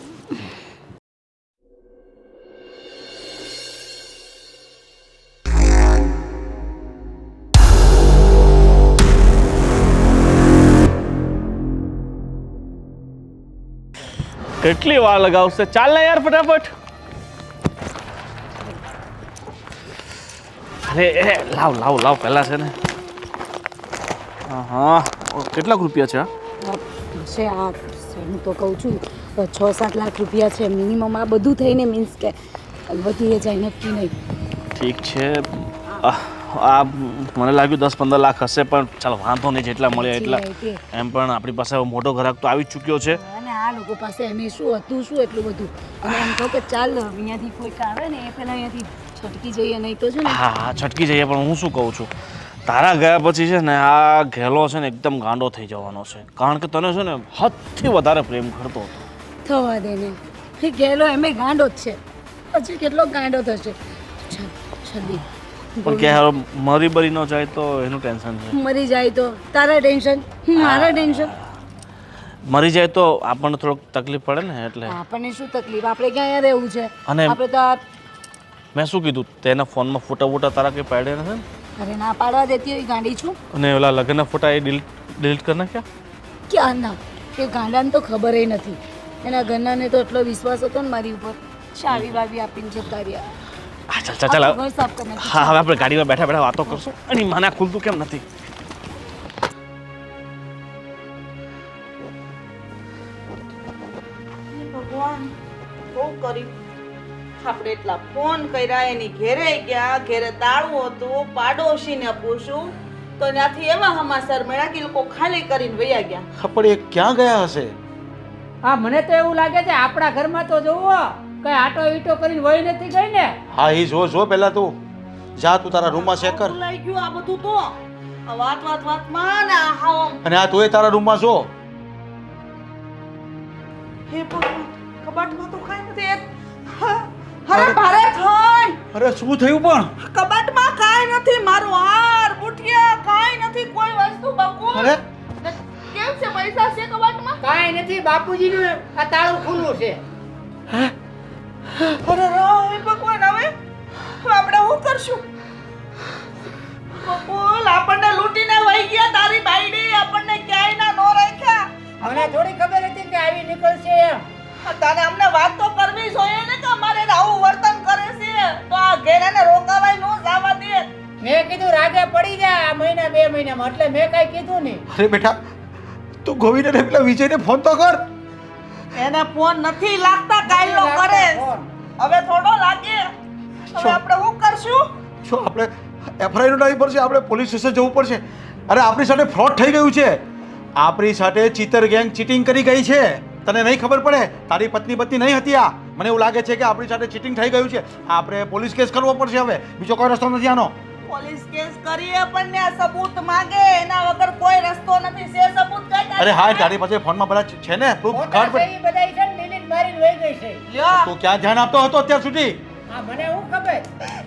કેટલી વાર લગાવશે? ચાલ ને યાર ફટાફટ. અરે લાવ પહેલા છે ને. હા, કેટલાક રૂપિયા છે? છે આ હું તો કહું છું 6-7 લાખ રૂપિયા છે મિનિમમ. આ બધું થઈને મીન્સ કે વધી જાય નક્કી નહીં. ઠીક છે. આ મને લાગ્યું 10-15 લાખ હશે પણ ચાલો વાંધો નહીં, જેટલા મળ્યા એટલા. એમ પણ આપણી પાસે હવે મોટો ગ્રાહક તો આવી જ ચૂક્યો છે. અને આ લોકો પાસે એમ શું હતું, શું એટલું બધું. અને એમ કહું કે ચાલ અહીંયાથી કોઈક આવે ને એ પહેલાં અહીંયાથી છટકી જઈએ, નહીં તો છે ને. હા, છટકી જઈએ. પણ હું શું કહું છું, તારા ગયા પછી છે ને આ ઘેલો છે ને એકદમ ગાંડો થઈ જવાનો છે. કારણ કે તને છે ને હદથી વધારે પ્રેમ કરતો હતો. થવા દે ને, એ ગયેલો એમે ગાંડો જ છે, પછી કેટલો ગાંડો થશે. છદી પણ કે હવે મરી બરી ન જાય તો એનું ટેન્શન છે. મરી જાય તો તારા ટેન્શન, મારા ટેન્શન. મરી જાય તો આપણને થોડોક તકલીફ પડે ને એટલે. આપણને શું તકલીફ, આપણે ક્યાં રહેવું છે. અને આપણે તો મેં શું કીધું, તેના ફોનમાં ફોટા તારા કંઈ પાડ્યા નથી ને? અરે ના પાડવા દેતી હોય ગાંડી છું. અને ઓલા લગ્નના ફોટા એ ડિલીટ કરી નાખ્યા? ક્યાં ના, એ ગાંડાને તો ખબર નથી. એના ઘરનાને તો એટલો વિશ્વાસ હતો ને મારી ઉપર, ચાવી વાવી આપીને જતા રહ્યા. ચાલ ઘર સાફ કરી નાખ્યું. હા, હવે આપણે ગાડીમાં બેઠા વાતો કરશું. અને મને આ ખુલતું કેમ નથી? ભગવાન બહુ કર્યું. આપણે એટલા ફોન કર્યા, એની ઘેરે ગયા, ઘેરે તાળું હતું, પાડોશીને પૂછું તો ત્યાંથી એવા સમાચાર મળ્યા કે લોકો ખાલી કરીને વયા ગયા. પણ એ ક્યાં ગયા હશે? હા, મને તો એવું લાગે છે આપણા ઘરમાં તો જોવો કઈ આટો ઈટો કરીને વહી નથી ગઈ ને. હા, એ જો પહેલા તું જા, તું તારા રૂમમાં ચેક કર. ભૂલાઈ ગયું આ બધું તો. આ વાતમાં ને આ હાવ. અને આ તું તારા રૂમમાં જો. હે ભગવાન, કબાટમાં તો કાંઈ નથી. અરે ભારે થઈ. અરે શું થયું પણ? કબાટમાં કાંઈ નથી. મારો હાર બુટિયા કાંઈ નથી, કોઈ વસ્તુ બકુ. અરે કેમ છે? પૈસા છે કબાટમાં? કાંઈ નથી, બાપુજીનું આ તાળું ખુલ્લું છે. અરે રામ ભગવાન, હવે આપણે શું કરશું? બકુલ, આપણને લૂંટીને વહી ગયા તારી બાઈડી. આપણને ક્યાંય ના નો રાખ્યા. મને થોડી ખબર હતી કે આવી નીકળશે એમ. તને અમને વાત તો કરવી જોઈએ ને કે અમારે આવું વર્તન કરે છે તો આ ઘેરાને રોકાવાય નો જવા દે. મેં કીધું રાગે પડી જાય આ મહિના 2 મહિનામાં, એટલે મેં કઈ કીધું નહીં. અરે બેટા, તું ગોવિંદ અને પેલા વિજયને ફોન તો કર. એને ફોન નથી લાગતા, કાયલો કરે. હવે થોડો લાગે. હવે આપણે શું કરશું? શું આપણે એફઆઈઆર નોંધાવવી પડશે? આપણે પોલીસ સ્ટેશન જવું પડશે. અરે આપણી સાથે ફ્રોડ થઈ ગયું છે. આપણી સાથે ચીટર ગેંગ ચીટિંગ કરી ગઈ છે. તને નહીં ખબર પડે? તારી પત્ની નહીં હતી આ. મને એવું લાગે છે કે આપણી સાથે ચીટિંગ થઈ ગયું છે. આપણે પોલીસ કેસ કરવો પડશે હવે, બીજો કોઈ રસ્તો નથી આનો. પોલીસ કેસ કરીએ પણ ને આ સબૂત માંગે, એના વગર કોઈ રસ્તો નથી. સે સબૂત કઈ તારી અરે હા, તારી પાસે ફોનમાં બધા છે ને પ્રૂફ? ફોટા કાઢ છે પડે. ઈ બધાય છે ને ડિલીટ મારીને વહી ગઈ છે. લ્યો. તું ક્યાં ધ્યાન આપતો હતો અત્યાર સુધી? હા મને હું ખબર.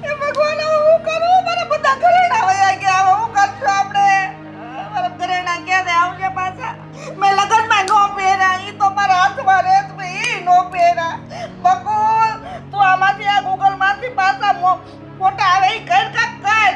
એ ભગવાન હવે હું કરું? મારા બધા ઘરેણા વયા ગયા, હવે હું કરશું આપણે? મારા ઘરેણા ક્યારે આવશે પાછા? મેં લગનમાં નો પહેર્યા, ઈ તો મારા હાથમાં રહેત, મેં ઈ નો પહેર્યા. બકુલ, તું આમાંથી આ ગૂગલમાંથી પાછા ફોટા આવે ઈ કર કાક કર.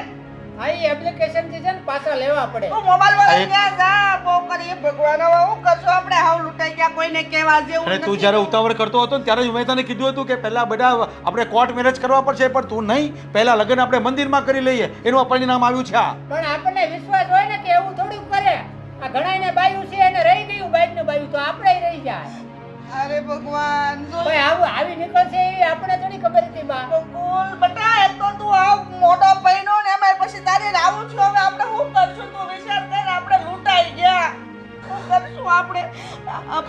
હા ઈ એપ્લિકેશન થી છે ને પાછા લેવા પડે. તું મોબાઈલ વાળા ત્યાં જા, બહુ કરીએ ભગવાન. હવે હું કરશું આપણે? હાવ લૂંટાઈ ગયા, કોઈને કહેવા જેવું અને તું નથી. જ્યારે ઉતાવળ કરતો હતો ને ત્યારે જ મેં તને કીધું હતું કે પહેલા બધા આપણે કોર્ટ મેરેજ કરવા પડશે, પણ તું નહીં, પહેલા લગ્ન આપણે મંદિરમાં કરી લઈએ. એનું આ પરિણામ આવ્યું છે આ. પણ આપણને વિશ્વાસ હોય ને કે એવું થોડું કરે. આ ઘણાયને બાયું છે એને રહી ગયું બાઈકનું બાયું, તો આપણે રહી જાય. અરે ભગવાન, જો ભાઈ આવું આવી નીકળશે એ આપણે થોડી ખબર હતી બા. બકુલ બેટા, એક તો તું આવ મોટો પૈનો ને એમાં પછી તારે રાવું છું. હવે આપણે શું કરશું? તું વિચાર કર. આપણે લૂંટાઈ ગયા, શું કરશું આપણે?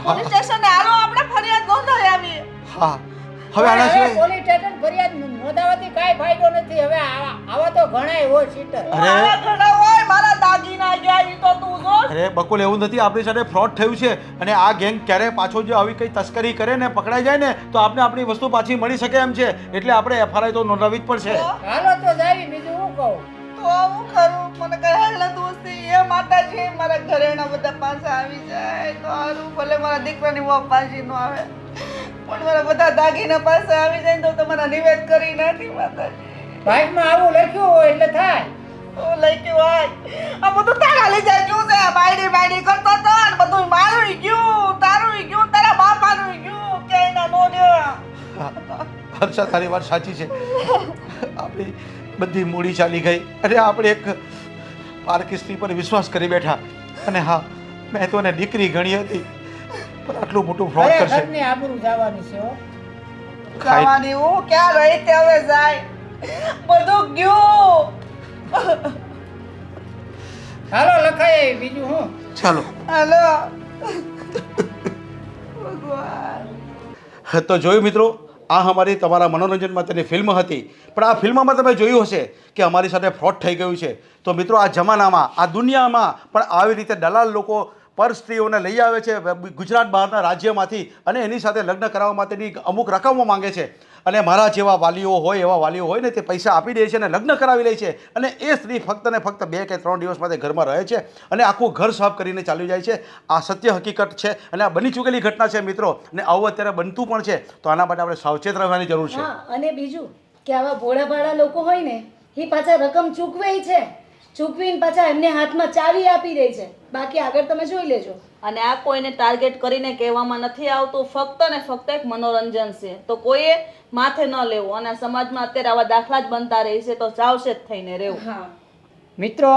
પોલીસ સ્ટેશને હાલો, આપણે ફરિયાદ નોંધાવી આવી. હા, હવે આના હવે સિવાય પોલીસ સ્ટેશન ફરિયાદ નોંધાવવાથી કાંઈ ફાયદો નથી. હવે આવા તો ઘણાય હોય સીટર. મારા ઘણા હોય, મારા દાગીના ગયા, ઈ તો તું જો. અરે બકુલ, એવું નથી. આપણી સાથે ફ્રોડ થયું છે અને આ ગેંગ ક્યારે પાછો જો આવી કઈ તસ્કરી કરે ને પકડાઈ જાય ને તો આપણે આપણી વસ્તુ પાછી મળી શકે એમ છે. એટલે આપણે એફઆરઆઈ તો નોંધાવી જ પડશે. હાલો તો જાવી, બીજું હું કહું. તો હું કરું? મને કઈ હેલ દોસ્તી એ માતાજી, મારા ઘરેણા બધા પાછા આવી જાય તો સારું. ભલે મારા દીકરાની વહુ પાછી ન આવે, પણ મારા બધા દાગીના પાછા આવી જાય તો તમારા નિવેદ કરી નાખી માતાજી. બાઇકમાં આવું લખ્યું હોય એટલે થાય. ઓ લખ્યું હોય, આ બધું તારા લીધે ગયું છે. બાયડી કરતો હતો ને બધું મારું ગયું, તારું ગયું, તારા બાપાનું ગયું, ક્યાંય ના નો. હર્ષા, તારી વાત સાચી છે. આપણી બધી મૂડી ચાલી ગઈ અને આપણે એક પારકી સ્ત્રી પર વિશ્વાસ કરી બેઠા. અને હા, મેં તો એને દીકરી ગણી હતી, પણ આટલું મોટું ફ્રોડ અરે કરશે. ઘરની આબરૂ જવાની છે હો. ખાવાની હું ક્યાં રહી તે હવે જાય, બધું ગયું. હાલો લખાય, બીજું હું. ચાલો. હાલો ભગવાન. તો જોયું મિત્રો, આ અમારી તમારા મનોરંજન માટેની ફિલ્મ હતી. પણ આ ફિલ્મમાં તમે જોયું હશે કે અમારી સાથે ફ્રોડ થઈ ગયું છે. તો મિત્રો, આ જમાનામાં, આ દુનિયામાં પણ આવી રીતે દલાલ લોકો પર સ્ત્રીઓને લઈ આવે છે ગુજરાત બહારના રાજ્યમાંથી અને એની સાથે લગ્ન કરાવવા માટેની અમુક રકમો માંગે છે. અને મારા જેવા વાલીઓ હોય, એવા વાલીઓ હોય ને, તે પૈસા આપી દે છે અને લગ્ન કરાવી લે છે. અને એ સ્ત્રી ફક્ત ને ફક્ત 2 કે 3 દિવસ માટે ઘરમાં રહે છે અને આખું ઘર સાફ કરીને ચાલ્યું જાય છે. આ સત્ય હકીકત છે અને આ બની ચૂકેલી ઘટના છે મિત્રો. અને આવું અત્યારે બનતું પણ છે. તો આના માટે આપણે સાવચેત રહેવાની જરૂર છે. હા, અને બીજું કે આવા ભોળા ભાળા લોકો હોય ને, એ પાછા રકમ ચૂકવે છે, ચૂકવીને પાછા એમને હાથમાં ચાવી આપી દે છે. બાકી આગળ તમે જોઈ લેજો. અને આ કોઈને ટાર્ગેટ કરીને કહેવામાં નથી આવતું, ફક્ત ને ફક્ત એક મનોરંજન છે. તો કોઈએ માથે ન લેવું. અને સમાજમાં અત્યારે આવા દાખલા જ બનતા રહે છે, તો સાવચેત થઈને રહેવું. હા, મિત્રો,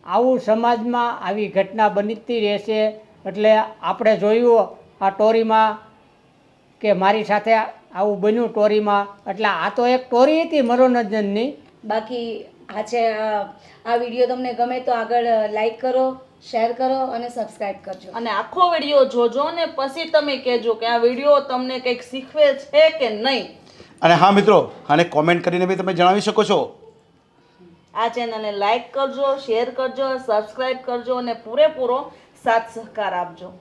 આવું સમાજમાં આવી ઘટના બનતી રહેશે. એટલે આપણે જોયું આ ટોરીમાં કે મારી સાથે આવું બન્યું ટોરીમાં. એટલે આ તો એક ટોરી હતી મનોરંજનની. બાકી આ વિડીયો તમને ગમે તો આગળ લાઈક કરો, શેર કરો અને સબસ્ક્રાઇબ કરજો. અને આખો વિડીયો જોજો ને પછી તમે કહેજો કે આ વિડીયો તમને કંઈક શીખવે છે કે નહીં. અને હા મિત્રો, આને કોમેન્ટ કરીને બી તમે જણાવી શકો છો. આ ચેનલને લાઈક કરજો, શેર કરજો, સબસ્ક્રાઇબ કરજો અને પૂરેપૂરો સાથ સહકાર આપજો.